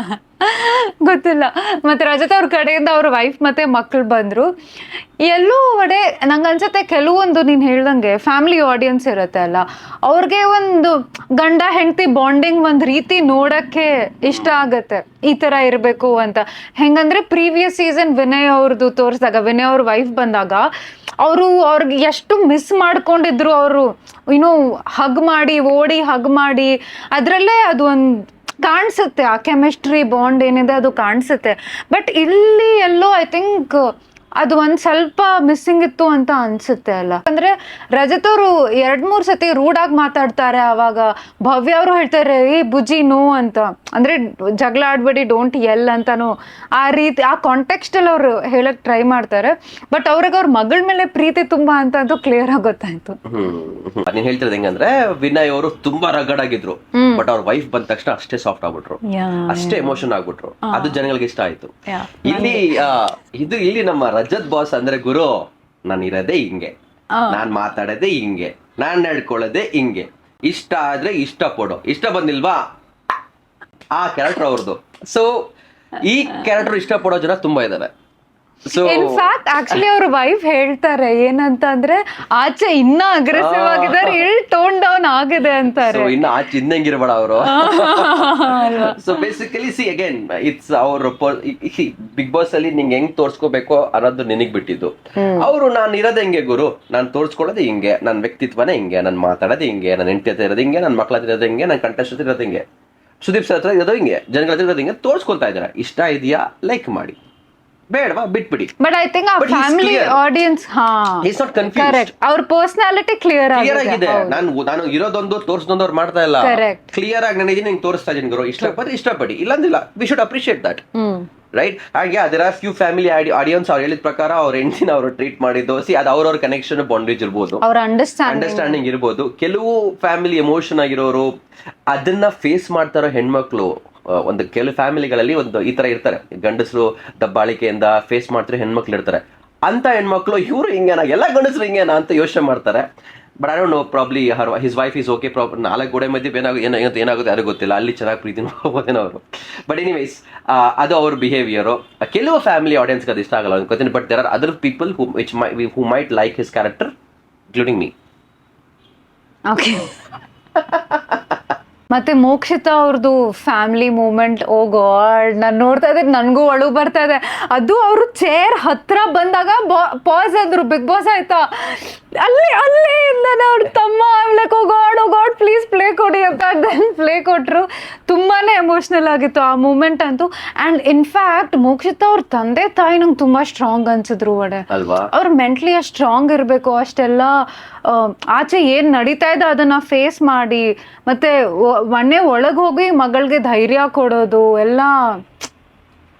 ಗೊತ್ತಿಲ್ಲ. ಮತ್ತೆ ರಜತ್ ಅವ್ರ ಕಡೆಯಿಂದ ಅವ್ರ ವೈಫ್ ಮತ್ತೆ ಮಕ್ಳು ಬಂದ್ರು. ಎಲ್ಲೂ ಒಡೆ ನಂಗೆ ಅನ್ಸುತ್ತೆ ಕೆಲವೊಂದು ನೀನ್ ಹೇಳ್ದಂಗೆ ಫ್ಯಾಮಿಲಿ ಆಡಿಯನ್ಸ್ ಇರುತ್ತೆ ಅಲ್ಲ, ಅವ್ರಿಗೆ ಒಂದು ಗಂಡ ಹೆಂಡತಿ ಬಾಂಡಿಂಗ್ ಒಂದ್ ರೀತಿ ನೋಡಕ್ಕೆ ಇಷ್ಟ ಆಗತ್ತೆ, ಈ ತರ ಇರ್ಬೇಕು ಅಂತ. ಹೆಂಗಂದ್ರೆ ಪ್ರೀವಿಯಸ್ ಸೀಸನ್ ವಿನಯ್ ಅವ್ರದ್ದು ತೋರಿಸಿದಾಗ, ವಿನಯ್ ಅವ್ರ ವೈಫ್ ಬಂದಾಗ ಅವ್ರಿಗೆ ಎಷ್ಟು ಮಿಸ್ ಮಾಡ್ಕೊಂಡಿದ್ರು. ಅವರು ಇನ್ನೂ ಹಗ್ ಮಾಡಿ ಅದ್ರಲ್ಲೇ ಅದು ಒಂದು ಕಾಣಿಸುತ್ತೆ, ಆ ಕೆಮಿಸ್ಟ್ರಿ ಬಾಂಡ್ ಏನಿದೆ ಅದು ಕಾಣಿಸುತ್ತೆ. ಬಟ್ ಇಲ್ಲಿ ಎಲ್ಲೋ ಐ ಥಿಂಕ್ ಅದು ಒಂದ್ ಸ್ವಲ್ಪ ಮಿಸ್ಸಿಂಗ್ ಇತ್ತು ಅಂತ ಅನ್ಸುತ್ತೆ ಅಲ್ಲ. ಅಂದ್ರೆ ರಜತ್ ಅವರು 2-3 ಸತಿ ರೂಡ್ ಆಗಿ ಮಾತಾಡ್ತಾರೆ. ಅವಾಗ ಭವ್ಯ ಅವರು ಹೇಳ್ತಾರೆ ಈ ಬುಜ್ಜಿ ನೋ ಅಂತ, ಅಂದ್ರೆ ಜಗಳ ಆಡ್ಬೇಡಿ, ಡೋಂಟ್ ಎಲ್ ಅಂತಾನು ಆ ರೀತಿ ಆ ಕಾಂಟೆಕ್ಸ್ಟ್ ಅಲ್ಲಿ ಅವ್ರು ಹೇಳಕ್ ಟ್ರೈ ಮಾಡ್ತಾರೆ. ಬಟ್ ಅವ್ರಿಗೆ ಅವ್ರ ಮಗಳ ಮೇಲೆ ಪ್ರೀತಿ ತುಂಬಾ ಅಂತ ಅದು ಕ್ಲಿಯರ್ ಆಗಿ ಗೊತ್ತಾಯ್ತು. ನೀನ್ ಹೇಳ್ತಿರೋದು ಹೆಂಗಂದ್ರೆ ವಿನಯ್ ಅವರು ತುಂಬಾ ರಗಡ್ ಆಗಿದ್ರು, ಬಟ್ ಅವ್ರ ವೈಫ್ ಬಂದ ತಕ್ಷಣ ಅಷ್ಟೇ ಸಾಫ್ಟ್ ಆಗ್ಬಿಟ್ರು, ಅಷ್ಟೇ ಎಮೋಷನ್ ಆಗ್ಬಿಟ್ರು. ಅದು ಜನಗಳಿಗೆ ಇಷ್ಟ ಆಯ್ತು. ಇಲ್ಲಿ ನಮ್ಮ ರಜತ್ ಬಾಸ್ ಅಂದ್ರೆ ಗುರು, ನಾನು ಇರೋದೇ ಹಿಂಗೆ, ನಾನ್ ಮಾತಾಡೋದೇ ಹಿಂಗೆ, ನಾನ್ ನಡ್ಕೊಳ್ಳೋದೆ ಹಿಂಗೆ, ಇಷ್ಟ ಆದ್ರೆ ಇಷ್ಟ ಪಡೋ, ಇಷ್ಟ ಬಂದಿಲ್ವಾ ಆ ಕ್ಯಾರೆಕ್ಟರ್ ಅವ್ರದ್ದು. ಸೊ ಈ ಕ್ಯಾರೆಕ್ಟರ್ ಇಷ್ಟ ಪಡೋ ಜನ ತುಂಬಾ ಇದ್ದಾರೆ. ಸೊ ಇನ್ಫ್ಯಾಕ್ಟ್ ಆಕ್ಚುಲಿ ಅವ್ರ ವೈಫ್ ಹೇಳ್ತಾರೆ ಏನಂತ ಅಂದ್ರೆ ಆಚೆ ಇನ್ನ ಅಗ್ರೆಸಿವ್ ಆಗಿದ್ದಾರೆ, ಇಲ್ಲಿ ಟೋನ್ ಡೌನ್ ಆಗಿದೆ ಅಂತಾರೆ. ಇನ್ನು ಆಚೆ ಇನ್ನಂಗಿರ್ಬೇಡ ಅವರು. So basically see again it's ಅವ್ರ ಬಿಗ್ ಬಾಸ್ ಅಲ್ಲಿ ನಿಂಗೆ ಹೆಂಗ್ ತೋರ್ಸ್ಕೋಬೇಕು ಅನ್ನೋದು ನಿನಗ್ ಬಿಟ್ಟಿದ್ದು. ಅವರು ನಾನು ಇರೋದೇ ಹಿಂಗೆ ಗುರು, ನಾನು ತೋರ್ಸ್ಕೊಳ್ಳೋದು ಹಿಂಗೆ, ನನ್ನ ವ್ಯಕ್ತಿತ್ವನೇ ಹಿಂಗೆ, ನಾನು ಮಾತಾಡೋದು ಹಿಂಗೆ, ನನ್ನ ಹೆಂಡತಿ ಹತ್ರ ಇರೋದು ಹಿಂಗೆ, ನನ್ನ ಮಕ್ಳ ಹತ್ರ ಇರೋದು ಹಿಂಗೆ, ನನ್ನ ಕಂಟೆಸ್ಟ್ ಹತ್ರ ಇರೋದು ಹಿಂಗೆ, ಸುದೀಪ್ ಸರ್ ಹತ್ರ ಇರೋದು ಹಿಂಗೆ, ಜನಗಳ ಹತ್ರ ಇರೋದು ಹಿಂಗೆ ತೋರ್ಸ್ಕೊಳ್ತಾ ಇದ್ದಾರೆ. ಇಷ್ಟ ಇದೆಯಾ ಲೈಕ್ ಮಾಡಿ, ಬೇಡವಾ ಬಿಟ್ಬಿಡಿ. ಬಟ್ ಐ ಥಿಂಕ್ ಆ ಫ್ಯಾಮಿಲಿ ಆಡಿಯನ್ಸ್ ಕರೆಕ್ಟ್, ಅವ್ರ ಪರ್ಸನಾಲಿಟಿ ಕ್ಲಿಯರ್ ಆಗಿದೆ. ನಾನು ಇರೋದೊಂದು ತೋರ್ಸೊಂದು ಅವ್ರು ಮಾಡ್ತಾ ಇಲ್ಲ, ಕ್ಲಿಯರ್ ಆಗಿ ನಾನು ಇದೀನಿ ನಿಂಗೆ ತೋರಿಸ್ತಾ ಇದೀನಿ ಗುರು, ಇಷ್ಟಪಟ್ಟು ಇಷ್ಟಪಡಿ, ಇಲ್ಲಂದಿಲ್ಲ. We should appreciate that, right? ಹಾಗೆ ಅದರ ಫ್ಯೂ ಫ್ಯಾಮಿಲಿ ಆಡಿಯನ್ಸ್ ಅವ್ರು ಹೇಳಿದ ಪ್ರಕಾರ ಅವ್ರ ಹೆಂಡತಿನ ಅವರು ಟ್ರೀಟ್ ಮಾಡಿದ್ದು, ಸಿ ಅದು ಅವ್ರವ್ರ ಕನೆಕ್ಷನ್ ಬಾಂಡೇಜ್ ಇರ್ಬೋದು, ಅಂಡರ್ಸ್ಟ್ಯಾಂಡಿಂಗ್ ಇರ್ಬೋದು. ಕೆಲವು ಫ್ಯಾಮಿಲಿ ಎಮೋಷನ್ ಆಗಿರೋರು ಅದನ್ನ ಫೇಸ್ ಮಾಡ್ತಾರೋ ಹೆಣ್ಮಕ್ಳು ಒಂದು ಕೆಲವು ಫ್ಯಾಮಿಲಿಗಳಲ್ಲಿ ಒಂದು ಈ ತರ ಇರ್ತಾರೆ, ಗಂಡಸರು ದಬ್ಬಾಳಿಕೆಯಿಂದ ಫೇಸ್ ಮಾಡ್ತಾರೆ, ಹೆಣ್ಮಕ್ಳು ಇರ್ತಾರೆ. ಅಂತ ಹೆಣ್ಮಕ್ಳು ಇವರು ಹಿಂಗೇನಾ, ಎಲ್ಲ ಗಂಡಸರು ಹಿಂಗೇನಾ ಅಂತ ಯೋಚನೆ ಮಾಡ್ತಾರೆ. But I don't no, probably his wife is okay, probably 4 ಗೋಡೆ ಮಧ್ಯೆ ಏನಾಗುತ್ತೆ ಯಾರಿಗೂ ಗೊತ್ತಿಲ್ಲ, ಅಲ್ಲಿ ಚೆನ್ನಾಗಿ ಪ್ರೀತಿ ಮಾಡ್ಬೋದೇನೋ ಅವರು. ಬಟ್ ಎನಿವೇಸ್ ಅದು ಅವ್ರ ಬಿಹೇವಿಯರು. ಕೆಲವು ಫ್ಯಾಮಿಲಿ ಆಡಿಯನ್ಸ್ಗೆ ಅದು ಇಷ್ಟ ಆಗಲ್ಲ ಅನ್ಕೋತೀನಿ. But there are other people who might like his character, including me. Okay. ಮತ್ತೆ ಮೋಕ್ಷಿತಾ ಅವ್ರದ್ದು ಫ್ಯಾಮಿಲಿ ಮೂಮೆಂಟ್, ಓ ಗಾಡ್, ನಾನು ನೋಡ್ತಾ ಇದ್ದೆ ನನಗೂ ಅಳು ಬರ್ತಾ ಇದೆ. ಅದು ಅವರು ಚೇರ್ ಹತ್ರ ಬಂದಾಗ ಪಾಸ್ ಅಂದ್ರು, ಬಿಗ್ ಬಾಸ್ ಆಯ್ತಾ, ಅಲ್ಲೇ ಇಂದಾನೆ ಅವ್ರ ತಮ್ಮ like oh god please play ಕೊಡಿ ಅಂತ ದೆನ್ ಪ್ಲೇ ಕೊಟ್ರು. ತುಂಬಾನೇ ಎಮೋಷ್ನಲ್ ಆಗಿತ್ತು ಆ ಮೂಮೆಂಟ್ ಅಂತೂ. ಅಂಡ್ ಇನ್ಫ್ಯಾಕ್ಟ್ ಮೋಕ್ಷಿತಾ ಅವ್ರ ತಂದೆ ತಾಯಿ ನಂಗೆ ತುಂಬಾ ಸ್ಟ್ರಾಂಗ್ ಅನ್ಸಿದ್ರು. ಅವ್ರು ಮೆಂಟ್ಲಿ ಅಷ್ಟು ಸ್ಟ್ರಾಂಗ್ ಇರಬೇಕು, ಅಷ್ಟೆಲ್ಲ ಆಚೆ ಏನ್ ನಡೀತಾ ಇದೆ ಅದನ್ನ ಫೇಸ್ ಮಾಡಿ, ಮತ್ತೆ ಮನೆ ಒಳಗೆ ಹೋಗಿ ಮಗಳಿಗೆ ಧೈರ್ಯ ಕೊಡೋದು ಎಲ್ಲ.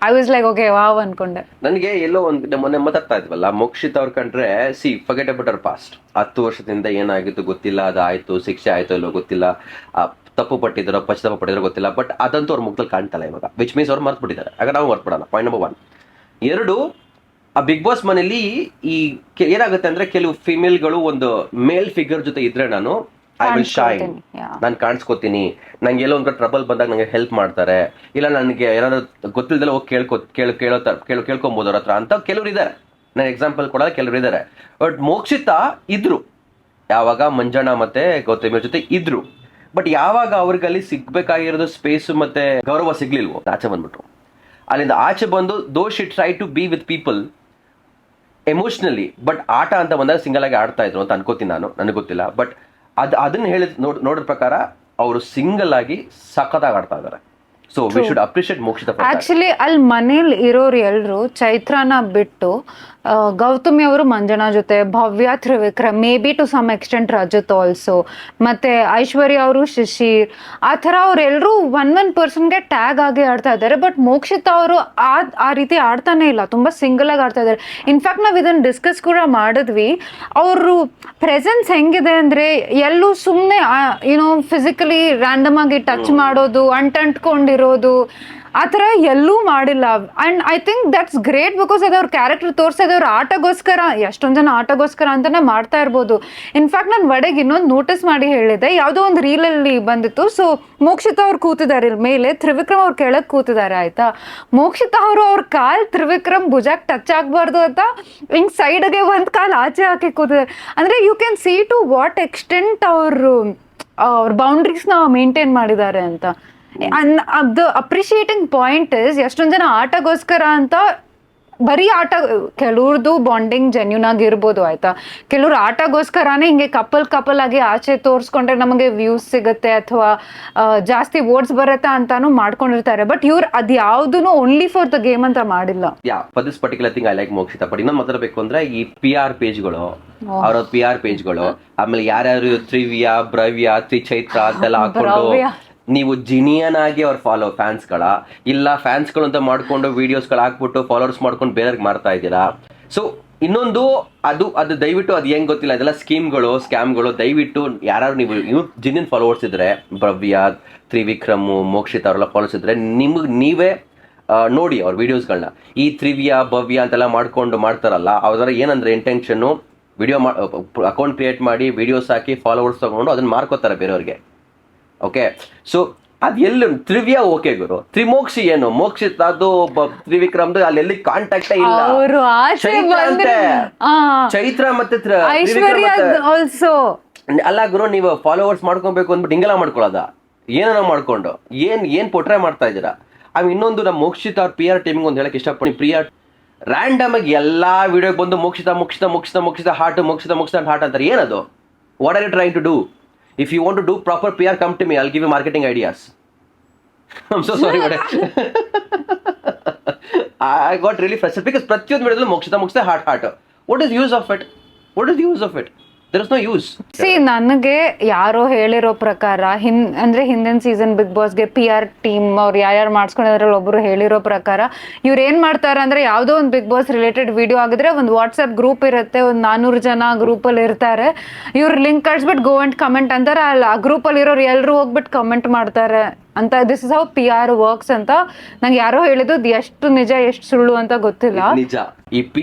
I was like okay wow ಅನ್ಕೊಂಡೆ. ನನಗೆ ಎಲ್ಲೋ ಒಂದು ಮೊನ್ನೆ ಮಾತಾಡ್ತಾ ಇದ್ವಲ್ಲ, ಮೋಕ್ಷಿತ್ ಅವ್ರ ಕಂಡ್ರೆ C forget about our past. 10 ವರ್ಷದಿಂದ ಏನಾಗಿತ್ತು ಗೊತ್ತಿಲ್ಲ, ಅದಾಯ್ತು, ಶಿಕ್ಷೆ ಆಯ್ತು ಇಲ್ಲೋ ಗೊತ್ತಿಲ್ಲ, ತಪ್ಪು ಪಟ್ಟಿದ್ದಾರೋ ಪಶ್ಚಾತ್ತಾಪ ಪಟ್ಟಿದಾರೋ ಗೊತ್ತಿಲ್ಲ. ಬಟ್ ಅದಂತೂ ಅವ್ರ ಮುಖದಲ್ಲಿ ಕಾಣ್ತಲ್ಲ ಇವಾಗ, ವಿಚ್ ಮೀನ್ಸ್ ಅವ್ರು ಮರ್ತ್ಬಿಟ್ಟಿದ್ದಾರೆ. ಆಗ ನಾವು ಮರ್ತ್ಬಿಡೋಣ. Point number 1. 2, ಆ ಬಿಗ್ ಬಾಸ್ ಮನೇಲಿ ಈ ಏನಾಗುತ್ತೆ ಅಂದ್ರೆ, ಕೆಲವು ಫಿಮೇಲ್ಗಳು ಒಂದು ಮೇಲ್ ಫಿಗರ್ ಜೊತೆ ಇದ್ರೆ ನಾನು ಐ ವಿಲ್ ಶೈನ್, ನಾನು ಕಾಣಿಸ್ಕೋತೀನಿ, ನಂಗೆ ಎಲ್ಲೋ ಒಂದು ಟ್ರಬಲ್ ಬಂದಾಗ ನಂಗೆ ಹೆಲ್ಪ್ ಮಾಡ್ತಾರೆ, ಇಲ್ಲ ನನಗೆ ಏನಾದ್ರು ಗೊತ್ತಿಲ್ದಲ್ಲ ಹೋಗಿ ಕೇಳ್ಕೊಬೋದು ಅವ್ರ ಹತ್ರ ಅಂತ ಕೆಲವ್ರು ಇದ್ದಾರೆ. ನಾನು ಎಕ್ಸಾಂಪಲ್ ಕೊಡೋದು ಕೆಲವ್ರು ಇದ್ದಾರೆ. ಬಟ್ ಮೋಕ್ಷಿತಾ ಇದ್ರು, ಯಾವಾಗ ಮಂಜಣ್ಣ ಮತ್ತೆ ಗೌತಮಿ ಜೊತೆ ಇದ್ರು. ಬಟ್ ಯಾವಾಗ ಅವ್ರಿಗಲ್ಲಿ ಸಿಗ್ಬೇಕಾಗಿರೋದು ಸ್ಪೇಸ್ ಮತ್ತೆ ಗೌರವ ಸಿಗ್ಲಿಲ್ವೋ, ಆಚೆ ಬಂದ್ಬಿಟ್ರು. ಅಲ್ಲಿಂದ ಆಚೆ ಬಂದು though she try to be with people emotionally. But ಆಟ ಅಂತ ಬಂದಾಗ ಸಿಂಗಲ್ ಆಗಿ ಆಡ್ತಾ ಇದ್ರು ಅಂತ ಅನ್ಕೋತೀನಿ ನಾನು, ನನಗೆ ಗೊತ್ತಿಲ್ಲ. ಬಟ್ ಅದನ್ನ ಹೇಳಿದ ನೋಡಿದ ಪ್ರಕಾರ ಅವರು ಸಿಂಗಲ್ ಆಗಿ ಸಖತ್ತಾಗಿ ಆಡ್ತಾ ಇದ್ದಾರೆ. So we should appreciate Mokshitha. Actually ಅಲ್ಲಿ ಮನೇಲಿ ಇರೋರು ಎಲ್ರು ಚೈತ್ರಾನ ಬಿಟ್ಟು ಗೌತಮಿ ಅವರು ಮಂಜನಾ ಜೊತೆ, Bhavya, Trivikram, may be to some extent Rajath also, ಮತ್ತೆ ಐಶ್ವರ್ಯ ಅವರು, ಶಿಶಿರ್, ಆ ಥರ ಅವ್ರೆಲ್ಲರೂ ಒನ್ ಪರ್ಸನ್ಗೆ ಟ್ಯಾಗ್ ಆಗಿ ಆಡ್ತಾ ಇದ್ದಾರೆ. ಬಟ್ ಮೋಕ್ಷಿತಾ ಅವರು ಆ ರೀತಿ ಆಡ್ತಾನೆ ಇಲ್ಲ, ತುಂಬ ಸಿಂಗಲ್ ಆಗಿ ಆಡ್ತಾ ಇದ್ದಾರೆ. ಇನ್ಫ್ಯಾಕ್ಟ್ ನಾವು ಇದನ್ನು ಡಿಸ್ಕಸ್ ಕೂಡ ಮಾಡಿದ್ವಿ. ಅವರು ಪ್ರೆಸೆನ್ಸ್ ಹೆಂಗಿದೆ ಅಂದರೆ, ಎಲ್ಲೂ ಸುಮ್ಮನೆ ಏನೋ ಫಿಸಿಕಲಿ ರ್ಯಾಂಡಮ್ ಆಗಿ ಟಚ್ ಮಾಡೋದು, ಅಂಟ್ಕೊಂಡಿರೋದು, ಆ ಥರ ಎಲ್ಲೂ ಮಾಡಿಲ್ಲ. And I think that's great, because ಅದು ಅವ್ರ ಕ್ಯಾರೆಕ್ಟರ್ ತೋರಿಸೋದು ಅವ್ರ ಆಟಗೋಸ್ಕರ. ಎಷ್ಟೊಂದು ಜನ ಆಟಗೋಸ್ಕರ ಅಂತಾನೆ ಮಾಡ್ತಾ ಇರ್ಬೋದು. ಇನ್ಫ್ಯಾಕ್ಟ್ ನಾನು ವಡೆಗೆ ಇನ್ನೊಂದು ನೋಟಿಸ್ ಮಾಡಿ ಹೇಳಿದೆ, ಯಾವುದೋ ಒಂದು ರೀಲಲ್ಲಿ ಬಂದಿತ್ತು. ಸೊ ಮೋಕ್ಷಿತಾ ಅವ್ರು ಕೂತಿದ್ದಾರೆ ಇಲ್ಲಿ ಮೇಲೆ, ತ್ರಿವಿಕ್ರಮ್ ಅವ್ರು ಕೆಳಗೆ ಕೂತಿದ್ದಾರೆ ಆಯ್ತಾ. ಮೋಕ್ಷಿತಾ ಅವರು ಅವ್ರ ಕಾಲ್ ತ್ರಿವಿಕ್ರಮ್ ಭುಜಕ್ಕೆ ಟಚ್ ಆಗಬಾರ್ದು ಅಂತ ಹಿಂಗೆ ಸೈಡ್ಗೆ ಒಂದು ಕಾಲು ಆಚೆ ಹಾಕಿ ಕೂತಿದ್ದಾರೆ. ಅಂದರೆ you can see to what extent ಅವ್ರ ಬೌಂಡ್ರೀಸ್ನ ಮೇಂಟೈನ್ ಮಾಡಿದ್ದಾರೆ ಅಂತ. ದ ಅಪ್ರಿಷಿಯೇಟಿಂಗ್ ಪಾಯಿಂಟ್ ಇಸ್, ಎಷ್ಟೊಂದು ಜನ ಆಟಗೋಸ್ಕರ ಅಂತ ಬರೀ ಕೆಲವ್ರದ್ದು ಬಾಂಡಿಂಗ್ ಜೆನ್ಯೂನ್ ಆಗಿ ಇರ್ಬೋದು ಆಯ್ತಾ, ಕೆಲವ್ರು ಆಟಗೋಸ್ಕರನೇ ಹಿಂಗೆ ಕಪಲ್ ಆಗಿ ಆಚೆ ತೋರಿಸ್ಕೊಂಡ್ರೆ ನಮಗೆ ವ್ಯೂಸ್ ಸಿಗುತ್ತೆ ಅಥವಾ ಜಾಸ್ತಿ ವೋಟ್ಸ್ ಬರುತ್ತೆ ಅಂತಾನು ಮಾಡ್ಕೊಂಡಿರ್ತಾರೆ. ಬಟ್ ಇವ್ರು ಅದ್ಯಾವ್ದು ಓನ್ಲಿ ಫಾರ್ ದ ಗೇಮ್ ಅಂತ ಮಾಡಿಲ್ಲ. For this particular thing I like Mokshitha. But ಇನ್ನೊಂದು ಮಾತಾಡಬೇಕು ಅಂದ್ರೆ, ಈ PR ಪೇಜ್ಗಳು, ಅವರ PR ಪೇಜ್ಗಳು, ಆಮೇಲೆ ಯಾರ್ಯಾರು ತ್ರಿವ್ಯ, ಭವ್ಯ, ತ್ರಿಚೈತ್ರ ಅಂತೆಲ್ಲ ಹಾಕೊಂಡು ನೀವು ಜಿನಿಯನ್ ಆಗಿ ಅವ್ರ ಫ್ಯಾನ್ಸ್ಗಳ ಇಲ್ಲ ಫ್ಯಾನ್ಸ್ಗಳು ಅಂತ ಮಾಡ್ಕೊಂಡು ವಿಡಿಯೋಸ್ಗಳು ಹಾಕ್ಬಿಟ್ಟು ಫಾಲೋವರ್ಸ್ ಮಾಡ್ಕೊಂಡು ಬೇರೆಯವ್ರಿಗೆ ಮಾಡ್ತಾ ಇದ್ದೀರಾ. ಸೊ ಇನ್ನೊಂದು ಅದು ದಯವಿಟ್ಟು ಅದು ಹೆಂಗ್ ಗೊತ್ತಿಲ್ಲ, ಅದೆಲ್ಲ ಸ್ಕ್ಯಾಮ್ಗಳು. ದಯವಿಟ್ಟು ಯಾರು ನೀವು ಜಿನಿಯನ್ ಫಾಲೋವರ್ಸ್ ಇದ್ರೆ, ಭವ್ಯ, ತ್ರಿವಿಕ್ರಮ್, ಮೋಕ್ಷಿತಾ ಅವರೆಲ್ಲ ಫಾಲೋವರ್ಸ್ ಇದ್ರೆ, ನೀವೇ ನೋಡಿ ಅವ್ರ ವಿಡಿಯೋಸ್ಗಳನ್ನ. ಈ ತ್ರಿವ್ಯ, ಭವ್ಯ ಅಂತೆಲ್ಲ ಮಾಡ್ಕೊಂಡು ಮಾಡ್ತಾರಲ್ಲ, ಅವರ ಏನಂದ್ರೆ ಇಂಟೆನ್ಷನ್ನು ವಿಡಿಯೋ ಅಕೌಂಟ್ ಕ್ರಿಯೇಟ್ ಮಾಡಿ ವಿಡಿಯೋಸ್ ಹಾಕಿ ಫಾಲೋವರ್ಸ್ ತಗೊಂಡು ಅದನ್ನ ಮಾರ್ಕೋತಾರೆ ಬೇರೆಯವ್ರಿಗೆ. ಓಕೆ, ಸೊ ಅದು ಎಲ್ಲಿ ತ್ರಿವ್ಯಾ ಓಕೆ ಗುರು, ತ್ರಿಮೋಕ್ಷಿ ಏನು ಮೋಕ್ಷಿತ್ ಅದು ತ್ರಿವಿಕ್ರಮ್ದು ಅಲ್ಲಿ ಎಲ್ಲಿ ಕಾಂಟ್ಯಾಕ್ಟೇ ಇಲ್ಲ. ಅವರು ಆಚೆ ಚೈತ್ರ ಬಂದ್ರೆ ಚೈತ್ರ ಮತ್ತೆ ಐಶ್ವರ್ಯ ಆಲ್ಸೋ. ಅಲ್ಲ ಗುರು, ನೀವು ಫಾಲೋವರ್ಸ್ ಮಾಡ್ಕೊಬೇಕು ಅಂದ್ಬಿಟ್ಟು ಹಿಂಗೆಲ್ಲ ಮಾಡ್ಕೊಳ್ಳೋದ, ಏನ ಮಾಡ್ಕೊಂಡು ಏನ್ ಪೊಟ್ರೆ ಮಾಡ್ತಾ ಇದ್ದೀರಾ. ಇನ್ನೊಂದು ನಮ್ಮ ಮೋಕ್ಷಿತ್ ಅವ್ರ ಪಿ ಆರ್ ಟೀಮಿಗೆ ಒಂದು ಹೇಳಕ್ ಇಷ್ಟಪಡ್ತೀನಿ. ಪ್ರಿಯಾ ರ್ಯಾಂಡಮ್ ಆಗಿ ಎಲ್ಲಾ ವಿಡಿಯೋಗೆ ಬಂದು ಮೋಕ್ಷಿತ ಮೋಕ್ಷಿತ ಮೋಕ್ಷಿತ ಮೋಕ್ಷಿತ ಹಾರ್ಟ್ ಮೋಕ್ಷಿತ ಮೋಕ್ಷಿತ ಹಾರ್ಟ್ ಅಂತಾರೆ. ಏನದು? What are you trying to do? If you want to do proper P R, come to me, I will give you marketing ideas. I am so sorry but I got really frustrated because ಪ್ರತಿಯೊಂದು ವಿಡಿಯೋದಲ್ಲೂ Mokshitha Mokshitha heart heart. What is use of it? What is use of it? There is no use. See ನನಗೆ ಯಾರೋ ಹೇಳಿರೋ ಪ್ರಕಾರ ಅಂದ್ರೆ ಹಿಂದಿನ season Bigg ಬಾಸ್ಗೆ P R team ಅವ್ರು ಯಾರ್ಯಾರು ಮಾಡಿಸ್ಕೊಂಡಿದ್ರಲ್ಲಿ ಒಬ್ರು ಹೇಳಿರೋ ಪ್ರಕಾರ ಇವ್ರು ಏನ್ ಮಾಡ್ತಾರೆ ಅಂದ್ರೆ ಯಾವ್ದೋ ಒಂದು ಬಿಗ್ ಬಾಸ್ ರಿಲೇಟೆಡ್ ವಿಡಿಯೋ ಆಗಿದ್ರೆ ಒಂದು ವಾಟ್ಸ್ಆಪ್ ಗ್ರೂಪ್ ಇರುತ್ತೆ, ಒಂದು 400 ಜನ ಗ್ರೂಪ್ ಅಲ್ಲಿ ಇರ್ತಾರೆ. ಇವ್ರು ಲಿಂಕ್ ಕಳ್ಸ್ಬಿಟ್ಟು ಗೋ ಅಂಡ್ ಕಮೆಂಟ್ ಅಂತಾರೆ. ಅಲ್ಲಿ ಆ ಗ್ರೂಪ್ ಅಲ್ಲಿ ಇರೋರು ಎಲ್ರು ಹೋಗ್ಬಿಟ್ಟು ಕಮೆಂಟ್ ಮಾಡ್ತಾರೆ ಅಂತ. This is how P R works ಅಂತ ನಂಗೆ ಯಾರೋ ಹೇಳಿದ್ದು. ಎಷ್ಟು ನಿಜ ಎಷ್ಟು ಸುಳ್ಳು ಅಂತ ಗೊತ್ತಿಲ್ಲ. ನಿಜ, ಈ ಪಿ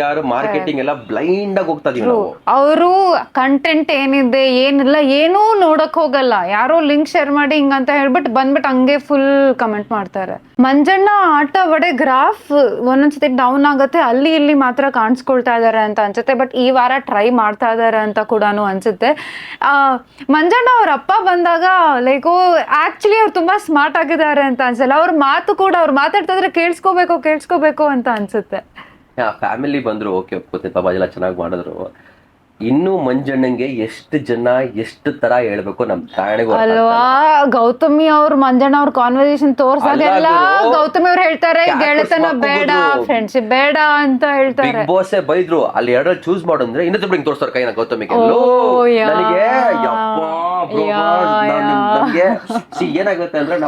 ಆರ್ ಮಾರ್ಕೆಟಿಂಗ್ ಎಲ್ಲ ಬ್ಲೈಂಡ್ ಆಗಿ ಹೋಗ್ತಾ ಇದೀವಿ ನಾವು. ಅವರು ಕಂಟೆಂಟ್ ಏನಿದೆ ಏನಿಲ್ಲ ಏನೂ ನೋಡಕ್ ಹೋಗಲ್ಲ. ಯಾರೋ ಲಿಂಕ್ ಶೇರ್ ಮಾಡಿ ಹಿಂಗಂತ ಹೇಳ್ಬಿಟ್ಟು ಬಂದ್ಬಿಟ್ಟು ಹಂಗೆ ಫುಲ್ ಕಮೆಂಟ್ ಮಾಡ್ತಾರೆ. ಮಂಜಣ್ಣ ಆಟ ಒಡೆ ಗ್ರಾಫ್ ಒಂದೊಂದ್ಸತಿ ಡೌನ್ ಆಗತ್ತೆ, ಅಲ್ಲಿ ಇಲ್ಲಿ ಮಾತ್ರ ಕಾಣಿಸ್ಕೊಳ್ತಾ ಇದಾರೆ ಅಂತ ಅನ್ಸುತ್ತೆ. ಬಟ್ ಈ ವಾರ ಟ್ರೈ ಮಾಡ್ತಾ ಇದಾರೆ ಅಂತ ಕೂಡ ಅನ್ಸುತ್ತೆ. ಮಂಜಣ್ಣ ಅವ್ರ ಅಪ್ಪ ಬಂದಾಗ ಲೈಕ್ ಆಕ್ಚುಲಿ ಅವ್ರು ತುಂಬಾ ಸ್ಮಾರ್ಟ್ ಆಗಿದ್ದಾರೆ ಅಂತ ಅನ್ಸಲ್ಲ. ಅವ್ರ ಮಾತು ಕೂಡ ಅವ್ರು ಮಾತಾಡ್ತಾ ಇದ್ರೆ ಕೇಳಿಸ್ಕೋಬೇಕು ಅಂತ ಅನ್ಸುತ್ತೆ. ಫ್ಯಾಮಿಲಿ ಬಂದ್ರು ಓಕೆ ಒಪ್ಕೋತೀನಿ, ಪಾಪ ಎಲ್ಲ ಚೆನ್ನಾಗಿ ಮಾಡಿದ್ರು. ಇನ್ನು ಮಂಜಣ್ಣಂಗೆ ಎಷ್ಟು ಜನ ಎಷ್ಟು ತರ ಹೇಳ್ಬೇಕು ನಮ್ ತಾಯಣಿಗೂ ಅಲ್ವಾ. ಗೌತಮಿ ಅವ್ರು ಮಂಜಣ್ಣ ಅವ್ರ ಕಾನ್ವರ್ಸೇಷನ್ ತೋರ್ಸಾಗೆಲ್ಲ ಗೌತಮಿ ಅವ್ರು ಹೇಳ್ತಾರೆ ಗೆಳೆತನ ಬೇಡ, ಫ್ರೆಂಡ್ಶಿಪ್ ಬೇಡ ಅಂತ ಹೇಳ್ತಾರೆ. ಬಿಗ್ ಬಾಸ್ ಬೈದ್ರು ಅಲ್ಲಿ ಎರಡರಲ್ಲಿ ಚೂಸ್ ಮಾಡು ಅಂದ್ರೆ ಇನ್ನೊಂದು ಬಿಡಿಂಗ್ ತೋರಿಸ್ತಾರೆ ಕೈನ ಗೌತಮಿಗೆ. ನನಗೆ ನಮ್ಗೆ ಏನಾಗುತ್ತೆ ಅಂದ್ರೆ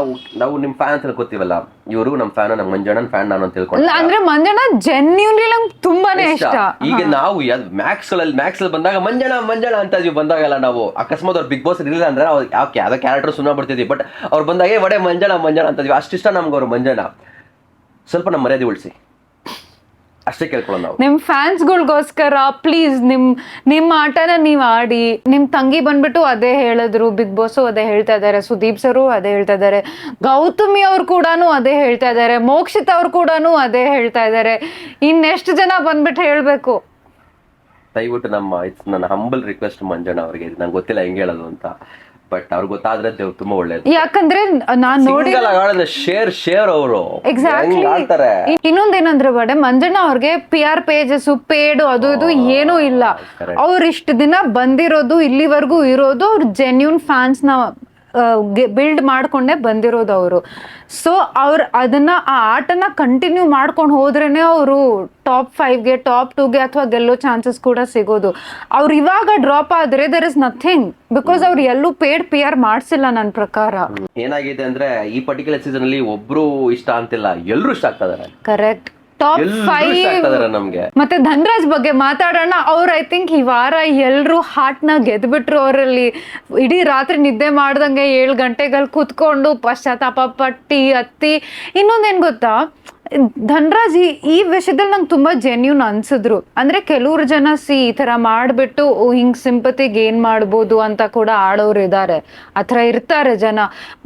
ನಾವು ನಿಮ್ ಫ್ಯಾನ್ ಅಂತ ತಿಳ್ಕೊತೀವಲ್ಲ, ಇವರು ನಮ್ ಫ್ಯಾನ್, ನಮ್ ಮಂಜಣ್ಣನ್ ಫ್ಯಾನ್ ನಾನು ಅಂತ ತಿಳ್ಕೊಂಡು. ಅಂದ್ರೆ ಮಂಜಣ್ಣ ಜೆನ್ಯೂನ್ಲಿ ನಂಗೆ ತುಂಬಾನೇ ಇಷ್ಟ. ಈಗ ನಾವು ಮ್ಯಾಕ್ಸ್ ಅಲ್ಲಿ ಬಂದಾಗ ಮಂಜಣ್ಣ ಅಂತ ಬಂದಾಗಲ್ಲ ನಾವು ಅಕಸ್ಮಾತ್ ಅವ್ರು ಬಿಗ್ ಬಾಸ್ ಇರಲಿಲ್ಲ ಅಂದ್ರೆ ಯಾವ್ದೋ ಕ್ಯಾರೆಕ್ಟರ್ ಸುಮ್ಮನೆ ಬಿಡ್ತಿದ್ವಿ. ಬಟ್ ಅವ್ರು ಬಂದಾಗ ಒಡೆ ಮಂಜಣ್ಣ ಅಂತಿದ್ವಿ. ಅಷ್ಟಿಷ್ಟ ನಮ್ಗೆ ಅವ್ರು ಮಂಜಣ್ಣ. ಸ್ವಲ್ಪ ನಮ್ಮ ಮರ್ಯಾದೆ ಉಳಿಸಿ ಅಷ್ಟೇ ಕೇಳ್ಕೊಳ್ಳೋಣ ನಾವು. ನಿಮ್ ಫ್ಯಾನ್ಸ್ಗಳಿಗೋಸ್ಕರ ಪ್ಲೀಸ್ ನಿಮ್ ಆಟನ ನೀವ್ ಆಡಿ. ನಿಮ್ ತಂಗಿ ಬಂದ್ಬಿಟ್ಟು ಅದೇ ಹೇಳಿದ್ರು, ಬಿಗ್ ಬಾಸ್ ಅದೇ ಹೇಳ್ತಾ ಇದಾರೆ, ಸುದೀಪ್ ಸರು ಅದೇ ಹೇಳ್ತಾ ಇದಾರೆ, ಗೌತಮಿ ಅವ್ರು ಕೂಡ ಅದೇ ಹೇಳ್ತಾ ಇದಾರೆ, ಮೋಕ್ಷಿತ್ ಅವ್ರು ಕೂಡ ಅದೇ ಹೇಳ್ತಾ ಇದಾರೆ. ಇನ್ನೆಷ್ಟು ಜನ ಬಂದ್ಬಿಟ್ಟು ಹೇಳ್ಬೇಕು? ದಯವಿಟ್ಟು ನನ್ನ ಹಂಬಲ್ ರಿಕ್ವೆಸ್ಟ್ ಮಂಜಣ್ಣ ಅವ್ರಿಗೆ, ನಂಗೆ ಗೊತ್ತಿಲ್ಲ ಹೆಂಗ್ ಹೇಳೋದು ಅಂತ, ಬಟ್ ಅವ್ರಿಗೆ ಗೊತ್ತಾದ್ರೆ ತುಂಬಾ ಒಳ್ಳೇದು. ಯಾಕಂದ್ರೆ ನಾನ್ ನೋಡಿ ಶೇರ್ ಅವರು ಎಕ್ಸಾಕ್ಟ್ಲಿ. ಇನ್ನೊಂದೇನಂದ್ರೆ ಬಡೆ ಮಂಜಣ್ಣ ಅವ್ರಿಗೆ ಪಿ ಆರ್ ಪೇಜಸ್ ಪೇಡ್ ಅದು ಇದು ಏನೂ ಇಲ್ಲ. ಅವ್ರು ಇಷ್ಟು ದಿನ ಬಂದಿರೋದು ಇಲ್ಲಿವರೆಗೂ ಇರೋದು ಅವ್ರ ಜೆನ್ಯೂನ್ ಫ್ಯಾನ್ಸ್ ನ ಬಿಲ್ಡ್ ಮಾಡ್ಕೊಂಡೇ ಬಂದಿರೋದು ಅವರು. ಸೊ ಅವ್ರು ಅದನ್ನ ಆ ಆಟನ ಕಂಟಿನ್ಯೂ ಮಾಡ್ಕೊಂಡು ಹೋದ್ರೇನೆ ಅವರು ಟಾಪ್ 5ಗೆ ಟಾಪ್ 2ಗೆ ಅಥವಾ ಗೆಲ್ಲೋ ಚಾನ್ಸಸ್ ಕೂಡ ಸಿಗೋದು. ಅವ್ರು ಇವಾಗ ಡ್ರಾಪ್ ಆದ್ರೆ ದೇರ್ ಇಸ್ ನಥಿಂಗ್, ಬಿಕಾಸ್ ಅವ್ರು ಎಲ್ಲೂ ಪೇಡ್ ಪಿ ಆರ್ ಮಾಡ್ಸಿಲ್ಲ ನನ್ನ ಪ್ರಕಾರ. ಏನಾಗಿದೆ ಅಂದ್ರೆ ಈ ಪರ್ಟಿಕ್ಯುಲರ್ ಸೀಸನ್ ಅಲ್ಲಿ ಒಬ್ರು ಇಷ್ಟ ಅಂತಿಲ್ಲ, ಎಲ್ರು ಇಷ್ಟ ಆಗ್ತಾ ಇದಾರೆ. ಕರೆಕ್ಟ್. ಟಾಪ್ 5 ನಮ್ಗೆ. ಮತ್ತೆ ಧನ್ರಾಜ್ ಬಗ್ಗೆ ಮಾತಾಡೋಣ. ಅವ್ರು ಐ ಥಿಂಕ್ ಈ ವಾರ ಎಲ್ರು ಹಾರ್ಟ್ ನ ಗೆದ್ಬಿಟ್ರು. ಅವರಲ್ಲಿ ಇಡೀ ರಾತ್ರಿ ನಿದ್ದೆ ಮಾಡ್ದಂಗೆ 7 ಗಂಟೆಗಳು ಕೂತ್ಕೊಂಡು ಪಶ್ಚಾತ್ತಾಪ ಪಟ್ಟಿ ಹತ್ತಿ. ಇನ್ನೊಂದೇನ್ ಗೊತ್ತಾ, ಧನ್ರಾಜ್ ಈ ವಿಷಯದಲ್ಲಿ ನಂಗೆ ತುಂಬಾ ಜೆನ್ಯೂನ್ ಅನ್ಸಿದ್ರು. ಅಂದ್ರೆ ಕೆಲವ್ರು ಜನ ಈ ತರ ಮಾಡ್ಬಿಟ್ಟು ಹಿಂಗ್ ಸಿಂಪತಿ ಗೇನ್ ಮಾಡ್ಬೋದು ಅಂತ ಕೂಡ ಆಡೋರು ಇದ್ದಾರೆ, ಆತರ ಇರ್ತಾರೆ ಜನ.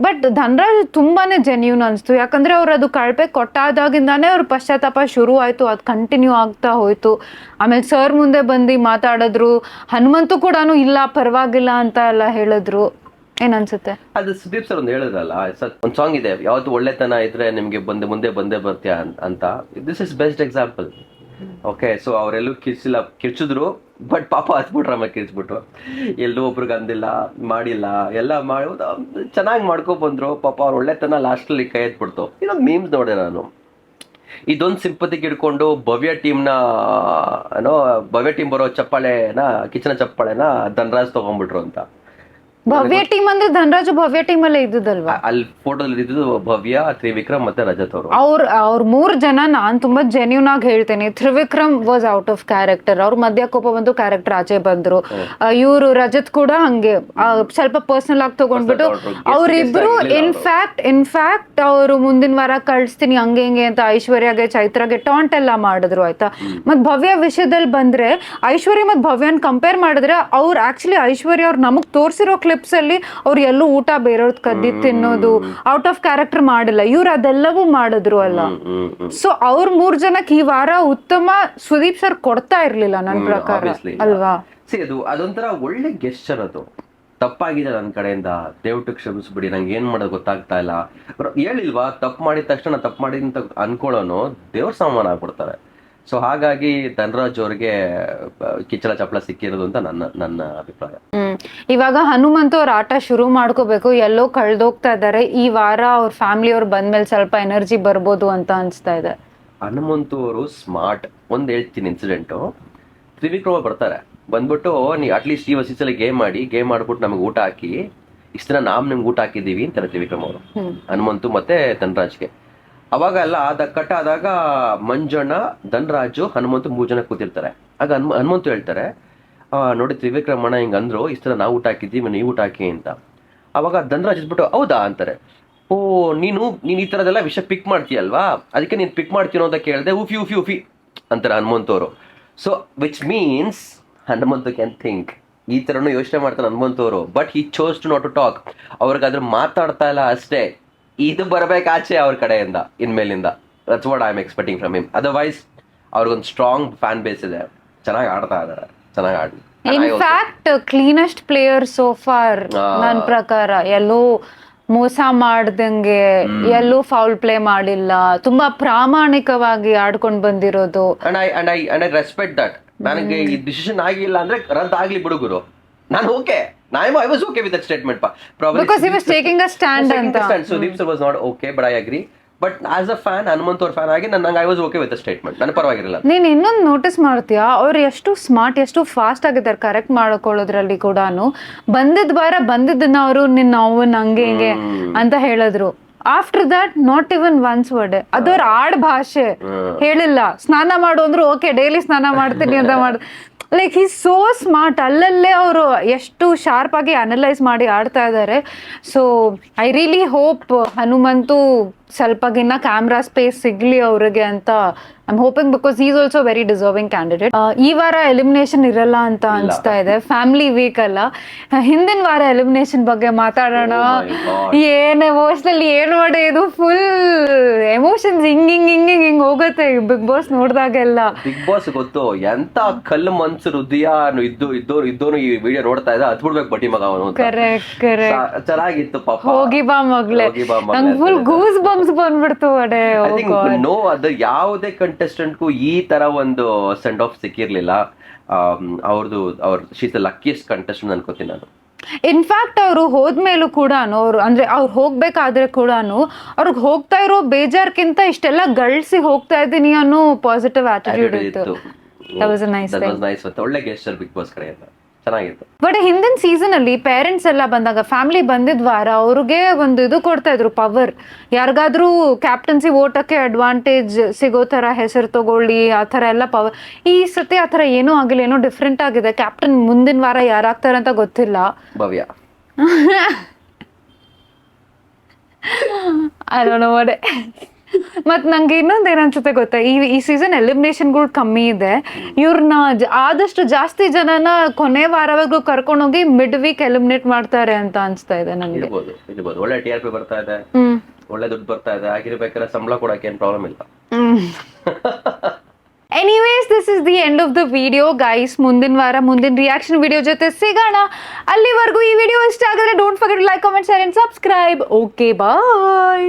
ಬಟ್ ಧನ್ರಾಜ್ ತುಂಬಾನೇ ಜೆನ್ಯೂನ್ ಅನ್ಸ್ತು. ಯಾಕಂದ್ರೆ ಅವ್ರು ಅದು ಕಳಪೆ ಕೊಟ್ಟಾದಾಗಿಂದಾನೇ ಅವ್ರ ಪಶ್ಚಾತ್ತಾಪ ಶುರು ಆಯ್ತು, ಅದು ಕಂಟಿನ್ಯೂ ಆಗ್ತಾ ಹೋಯ್ತು. ಆಮೇಲೆ ಸರ್ ಮುಂದೆ ಬಂದು ಮಾತಾಡಿದ್ರು. ಹನುಮಂತು ಕೂಡ ಇಲ್ಲ ಪರವಾಗಿಲ್ಲ ಅಂತ ಎಲ್ಲ ಹೇಳಿದ್ರು. ಏನ್ ಅನ್ಸುತ್ತೆ? ಅದು ಸುದೀಪ್ ಸರ್ ಒಂದು ಹೇಳಿದ್ರಲ್ಲ, ಒಂದು ಸಾಂಗ್ ಇದೆ, ಯಾವತ್ತು ಒಳ್ಳೆತನ ಇದ್ರೆ ನಿಮ್ಗೆ ಮುಂದೆ ಬಂದೇ ಬರ್ತೀಯ ಅಂತ. This is best example. Okay, so ಅವರೆಲ್ಲೂ ಕಿರ್ಚಿದ್ರು, ಬಟ್ ಪಾಪ ಹತ್ಬಿಟ್ರು, ಆಮೇಲೆ ಕಿರ್ಚ್ಬಿಟ್ರು. ಎಲ್ಲೂ ಒಬ್ರಿಗೆ ಅಂದಿಲ್ಲ, ಮಾಡಿಲ್ಲ, ಎಲ್ಲ ಮಾಡಿ ಚೆನ್ನಾಗಿ ಮಾಡ್ಕೊಂಡ್ ಬಂದ್ರು. ಪಾಪ ಅವ್ರ ಒಳ್ಳೆತನ ಲಾಸ್ಟಲ್ಲಿ ಕೈ ಎತ್ಬಿಡ್ತು. ಇನ್ನೊಂದು ಮೀಮ್ಸ್ ನೋಡೆ ನಾನು, ಇದೊಂದು ಸಿಂಪತಿಗೆ ಇಟ್ಕೊಂಡು ಭವ್ಯ ಟೀಮ್ ಬರೋ ಚಪ್ಪಾಳೆನ ಕಿಚನ ಚಪ್ಪಾಳೆನ ಧನ್ರಾಜ್ ತಗೊಂಡ್ಬಿಟ್ರು ಅಂತ. ಭವ್ಯ ಟೀಮ್ ಅಂದ್ರೆ ಧನರಾಜು ಭವ್ಯ ಟೀಮ್ ಅಲ್ಲೇ ಇದ್ದದಲ್ವಾ? ಅಲ್ಲಿ ಫೋಟೋದಲ್ಲಿ ಇದ್ದು ಭವ್ಯ, ತ್ರಿವಿಕ್ರಮ್ ಮತ್ತೆ ರಜತ್ ಅವರು. ಅವ್ರ 3 ಜನ ನಾನ್ ತುಂಬಾ ಜೆನ್ಯೂನ್ ಆಗಿ ಹೇಳ್ತೇನೆ. Trivikram was out of character. ಅವ್ರ ಮಧ್ಯ ಕೋಪ ಬಂದು ಕ್ಯಾರೆಕ್ಟರ್ ಆಚೆ ಬಂದ್ರು. ಇವರು ರಜತ್ ಕೂಡ ಹಂಗೆ ಸ್ವಲ್ಪ ಪರ್ಸನಲ್ ಆಗಿ ತಗೊಂಡ್ಬಿಟ್ಟು ಅವ್ರಿಬ್ರು ಇನ್ಫ್ಯಾಕ್ಟ್ ಅವರು ಮುಂದಿನ ವಾರ ಕಳಿಸ್ತೀನಿ ಹಂಗೆ ಹಿಂಗೆ ಅಂತ ಐಶ್ವರ್ಯಗೆ ಚೈತ್ರಾಗೆ ಟಾಂಟ್ ಎಲ್ಲ ಮಾಡಿದ್ರು ಆಯ್ತಾ. ಮತ್ ಭವ್ಯ ವಿಷಯದಲ್ಲಿ ಬಂದ್ರೆ ಐಶ್ವರ್ಯ ಮತ್ ಭವ್ಯನ್ ಕಂಪೇರ್ ಮಾಡಿದ್ರೆ ಅವ್ರು ಆಕ್ಚುಲಿ ಐಶ್ವರ್ಯ ಅವ್ರು ನಮಗ್ ತೋರ್ಸಿರೋ ಕ್ಲಿಪ್ಸ್ ಅಲ್ಲಿ ಅವ್ರು ಎಲ್ಲೂ ಊಟ ಬೇರೆಯವ್ರದ್ ಕದ್ದಿ ತಿನ್ನೋದು ಔಟ್ ಆಫ್ ಕ್ಯಾರೆಕ್ಟರ್ ಮಾಡಿಲ್ಲ. ಇವ್ರು ಅದೆಲ್ಲವೂ ಮಾಡಿದ್ರು ಅಲ್ಲ. ಸೊ ಅವ್ರ 3 ಜನಕ್ಕೆ ಈ ವಾರ ಉತ್ತಮ ಸುದೀಪ್ ಸರ್ ಕೊಡ್ತಾ ಇರ್ಲಿಲ್ಲ ನನ್ ಪ್ರಕಾರ ಅಲ್ವಾ? ಅದೊಂಥರ ಒಳ್ಳೆ ಗೆಸ್ಚರ್. ಅದು ತಪ್ಪಾಗಿದೆ ನನ್ನ ಕಡೆಯಿಂದ, ದಯವಿಟ್ಟು ಕ್ಷಮಿಸ್ಬಿಡಿ, ನಂಗೆ ಏನ್ ಮಾಡೋದು ಗೊತ್ತಾಗ್ತಾ ಇಲ್ಲ. ಹೇಳಿಲ್ವಾ ತಪ್ಪು ಮಾಡಿದ ತಕ್ಷಣ ತಪ್ಪು ಮಾಡಿ ಅಂತ ಅನ್ಕೊಳ್ಳೋನು ದೇವ್ರ ಸಮಾನ ಆಗ್ಬಿಡ್ತಾರೆ. ಸೊ ಹಾಗಾಗಿ ಧನರಾಜ್ ಅವ್ರಿಗೆ ಕಿಚ್ಚಲ ಚಪ್ಪಲ ಸಿಕ್ಕಿರೋದು ಅಂತ ನನ್ನ ಅಭಿಪ್ರಾಯ. ಇವಾಗ ಹನುಮಂತು ಅವ್ರ ಆಟ ಶುರು ಮಾಡ್ಕೋಬೇಕು. ಎಲ್ಲೋ ಕಳ್ದೋಗ್ತಾ ಇದಾರೆ. ಈ ವಾರ ಅವ್ರ ಫ್ಯಾಮಿಲಿ ಅವ್ರು ಬಂದ್ಮೇಲೆ ಸ್ವಲ್ಪ ಎನರ್ಜಿ ಬರ್ಬೋದು ಅಂತ ಅನ್ಸ್ತಾ ಇದೆ. ಹನುಮಂತು ಅವರು ಸ್ಮಾರ್ಟ್. ಒಂದ್ ಹೇಳ್ತೀನಿ ಇನ್ಸಿಡೆಂಟು. ತ್ರಿವಿಕ್ರಮ ಬರ್ತಾರೆ, ಬಂದ್ಬಿಟ್ಟು ನೀ ಅಟ್ಲೀಸ್ಟ್ ಈ ಸಲ ಗೇಮ್ ಮಾಡ್ಬಿಟ್ಟು ನಮಗೆ ಊಟ ಹಾಕಿ, ಇಷ್ಟ ದಿನ ನಿಮ್ಗೆ ಊಟ ಹಾಕಿದೀವಿ ಅಂತಾರೆ ತ್ರಿವಿಕ್ರಮ್ ಅವರು ಹನುಮಂತು ಮತ್ತೆ ಧನರಾಜ್ಗೆ. ಅವಾಗ ಎಲ್ಲ ಕಟ್ ಆದಾಗ ಮಂಜಣ್ಣ, ಧನರಾಜು, ಹನುಮಂತು 3 ಜನ ಕೂತಿರ್ತಾರೆ. ಆಗ ಹನುಮಂತು ಹೇಳ್ತಾರೆ, ನೋಡಿ ತ್ರಿವಿಕ್ರಮಣ್ಣ ಹಿಂಗ ಅಂದ್ರು, ಇಷ್ಟ ನಾವು ಊಟ ಹಾಕಿದ್ದೀವಿ, ನೀವು ಊಟ ಹಾಕಿ ಅಂತ. ಅವಾಗ ಧನರಾಜ್ ಇದ್ಬಿಟ್ಟು ಹೌದಾ ಅಂತಾರೆ. ಓ ನೀನು ಈ ತರದೆಲ್ಲ ವಿಷಯ ಪಿಕ್ ಮಾಡ್ತೀಯಲ್ವಾ, ಅದಕ್ಕೆ ನೀನ್ ಪಿಕ್ ಮಾಡ್ತೀನೋ ಅಂತ ಕೇಳಿದೆ. ಉಫಿ ಅಂತಾರೆ ಹನುಮಂತು ಅವರು. So which means Hanumanthu can think. ಈ ತರನು ಯೋಚನೆ ಮಾಡ್ತಾರೆ ಹನುಮಂತು ಅವರು. But he chose to not to talk. ಅವ್ರಿಗಾದ್ರೆ ಮಾತಾಡ್ತಾ ಇಲ್ಲ ಅಷ್ಟೇ. ಇದು ಬರ್ಬೇಕಾಚೆ ಅವ್ರ ಕಡೆಯಿಂದ ಇನ್ಮೇಲಿಂದ. That's what I am expecting from him. Otherwise ಅವ್ರಿಗೊಂದು ಸ್ಟ್ರಾಂಗ್ ಫ್ಯಾನ್ ಬೇಸ್ ಇದೆ. ಚೆನ್ನಾಗಿ ಆಡ್ತಾ ಇದಾರೆ, ಚೆನ್ನಾಗಿ ಆಡ್ಲಿ. In fact cleanest player so far ನನ್ನ ಪ್ರಕಾರ. ಎಲ್ಲೂ ಮೋಸ ಮಾಡ್ದಂಗೆ, ಎಲ್ಲೂ ಫೌಲ್ ಪ್ಲೇ ಮಾಡಿಲ್ಲ, ತುಂಬಾ ಪ್ರಾಮಾಣಿಕವಾಗಿ ಆಡ್ಕೊಂಡ್ ಬಂದಿರೋದು. And I respect that. ನನಗೆ ಈ ಡಿಸಿಷನ್ ಆಗಿಲ್ಲ ಅಂದ್ರೆ ರದ್ದು ಆಗ್ಲಿ ಬಿಡುಗರು, ನಾನು okay. I was okay with that statement. Probably because he was taking a stand anta. Sudeep sir was not okay, but I agree. But as a fan, Hanumantu ಅವ್ರ fan ಆಗಿ I was okay with the statement. ನನ್ನ ಪರವಾಗಿರಲಿಲ್ಲ. ನೀನ್ ಇನ್ನೊಂದು notice ಮಾಡ್ತೀಯಾ, ಅವ್ರು ಎಷ್ಟು smart, ಎಷ್ಟು fast ಆಗಿದ್ದಾರೆ ಕರೆಕ್ಟ್ ಮಾಡ್ಕೊಳ್ಳೋದ್ರಲ್ಲಿ ಕೂಡ. ಬಂದಿದ್ ವಾರ ಬಂದಿದ್ದನ್ನ ಅವರು ನಿನ್ನ ಅವನ್ ಹಂಗೆ ಹಿಂಗೆ ಅಂತ ಹೇಳಿದ್ರು. After that not even once word. ಅದವ್ರ ಆಡ್ ಭಾಷೆ ಹೇಳಿಲ್ಲ. ಸ್ನಾನ ಮಾಡು ಅಂದ್ರು ಓಕೆ, ಡೈಲಿ ಸ್ನಾನ ಮಾಡ್ತೀನಿ ಅಂತ ಲೈಕ್ ಹಿ ಸೋ ಸ್ಮಾರ್ಟ್. ಅಲ್ಲಲ್ಲೇ ಅವರು ಎಷ್ಟು ಶಾರ್ಪ್ ಆಗಿ ಅನಲೈಸ್ ಮಾಡಿ ಆಡ್ತಾ ಇದ್ದಾರೆ. So I really hope Hanumanthu ಸ್ವಲ್ಪಗಿನ್ನ ಕ್ಯಾಮ್ರಾ ಸ್ಪೇಸ್ ಸಿಗ್ಲಿ ಅವ್ರಿಗೆ ಅಂತ I am hoping. Because is also very deserving candidate. ಈ ವಾರ ಎಲಿಮಿನೇಷನ್ ಇರಲ್ಲ ಅಂತ ಅನಿಸ್ತಾ ಇದೆ. ಫ್ಯಾಮಿಲಿ ವೀಕ್ ಅಲ್ಲ. ಹಿಂದಿನ ವಾರ ಎಲಿಮಿನೇಷನ್ ಬಗ್ಗೆ ಮಾತಾಡೋಣ. ಏನ್ ಎಮೋಷನಲ್, ಏನ್ ಮಾಡಿ ಇದು ಫುಲ್ ಎಮೋಷನ್ಸ್ ಹಿಂಗ್ ಹೋಗುತ್ತೆ ಬಿಗ್ ಬಾಸ್ ನೋಡಿದಾಗೆಲ್ಲ. ಬಿಗ್ ಬಾಸ್ ಗೊತ್ತು ಎಂತ ಕಲ್ಲು ಮನ್ಸು ಹೃದಯ ಇದ್ದೋನು ಈ ವಿಡಿಯೋ ನೋಡ್ತಾ ಇದ್ದ ಹತ್ ಬಿಡ್ಬೇಕು ಬಡ್ಡಿ ಮಗ ಅವನು. ಕರೆಕ್ಟ್ ಚೆನ್ನಾಗಿತ್ತು ಪಾಪ. ಹೋಗಿ ಬಾ ಮಗ್ಲೆ, ನಂಗೆ ಫುಲ್ ಗೂಸ್ ಬಂಪ್ಸ್ ಬಂದ್ಬಿಡ್ತು. ಅಡೆ ನೋ, ಅದು ಯಾವುದೇ ಕಂಟೆಸ್ಟೆಂಟ್ಗೂ ಈ ತರ ಒಂದು ಸೆಂಡ್ ಆಫ್ ಸಿಕ್ಕಿರ್ಲಿಲ್ಲ. ಶೀಸ್ ದ ಲಕ್ಕಿಯೆಸ್ಟ್ ಕಂಟೆಸ್ಟೆಂಟ್ ಅನ್ಕೋತೀನಿ ನಾನು. ಇನ್ಫ್ಯಾಕ್ಟ್ ಅವರು ಹೋದ್ಮೇಲೂ ಕೂಡ ಅಂದ್ರೆ ಅವ್ರು ಹೋಗ್ಬೇಕಾದ್ರೆ ಕೂಡ ಅವ್ರಿಗೆ ಹೋಗ್ತಾ ಇರೋ ಬೇಜಾರ್ಕಿಂತ ಇಷ್ಟೆಲ್ಲ ಗಳಿಸಿ ಹೋಗ್ತಾ ಇದ್ದೀನಿ ಅನ್ನೋ ಪಾಸಿಟಿವ್ ಆಟಿಟ್ಯೂಡ್ ಇತ್ತು. ಒಳ್ಳೆ ಗೆಸ್ಚರ್ ಬಿಗ್ ಬಾಸ್ ಕಡೆಯಿಂದ ಚೆನ್ನಾಗಿತ್ತು. ಬಟ್ ಹಿಂದಿನ ಸೀಸನ್ ಅಲ್ಲಿ ಪೇರೆಂಟ್ಸ್ ಎಲ್ಲ ಬಂದಾಗ ಫ್ಯಾಮಿಲಿ ಬಂದಿದ್ ವಾರ ಅವ್ರಿಗೆ ಒಂದು ಇದು ಕೊಡ್ತಾ ಇದ್ರು, ಪವರ್. ಯಾರಿಗಾದ್ರೂ ಕ್ಯಾಪ್ಟನ್ಸಿ ಓಟಕ್ಕೆ ಅಡ್ವಾಂಟೇಜ್ ಸಿಗೋ ತರ ಹೆಸರು ತಗೊಳ್ಳಿ, ಆ ತರ ಎಲ್ಲ ಪವರ್. ಈ ಸತಿ ಆ ತರ ಏನೂ ಆಗಿಲ್ಲ, ಏನೋ ಡಿಫ್ರೆಂಟ್ ಆಗಿದೆ. ಕ್ಯಾಪ್ಟನ್ ಮುಂದಿನ ವಾರ ಯಾರಾಗ್ತಾರಂತ ಗೊತ್ತಿಲ್ಲ. ಭವ್ಯ I don't know what. ಮತ್ ನಂಗೆ ಇನ್ನೊಂದ್ ಏನನ್ಸುತ್ತೆ ಗೊತ್ತಾ, ಈ ಸೀಸನ್ ಎಲಿಮಿನೇಷನ್ಗಳು ಕಮ್ಮಿ ಇದೆ. ಇವ್ರನ್ನ ಆದಷ್ಟು ಜಾಸ್ತಿ ಜನನ ಕೊನೆ ವಾರವರೆಗೂ ಕರ್ಕೊಂಡೋಗಿ ಮಿಡ್ ವೀಕ್ ಎಲಿಮಿನೇಟ್ ಮಾಡ್ತಾರೆ ಅಂತ ಅನ್ಸ್ತಾ ಇದೆ ನಂಗೆ. ಒಳ್ಳೆ TRP ಬರ್ತಾ ಇದೆ, ಒಳ್ಳೆ ದುಡ್ಡು ಬರ್ತಾ ಇದೆ, ಆಗಿರ್ಬೇಕಾದ್ರೆ ಸಂಬಳ ಕೊಡಕ್ಕೆ ಏನ್ ಪ್ರಾಬ್ಲಮ್ ಇಲ್ಲ. Anyways, this is the end of the video, guys. ಮುಂದಿನ ವಾರ ಮುಂದಿನ ರಿಯಾಕ್ಷನ್ ವಿಡಿಯೋ ಜೊತೆ ಸಿಗೋಣ. ಅಲ್ಲಿವರೆಗೂ ಈ ವಿಡಿಯೋ ಇಷ್ಟ ಆಗಿದ್ರೆ don't forget to like, comment, share and subscribe. Okay, bye.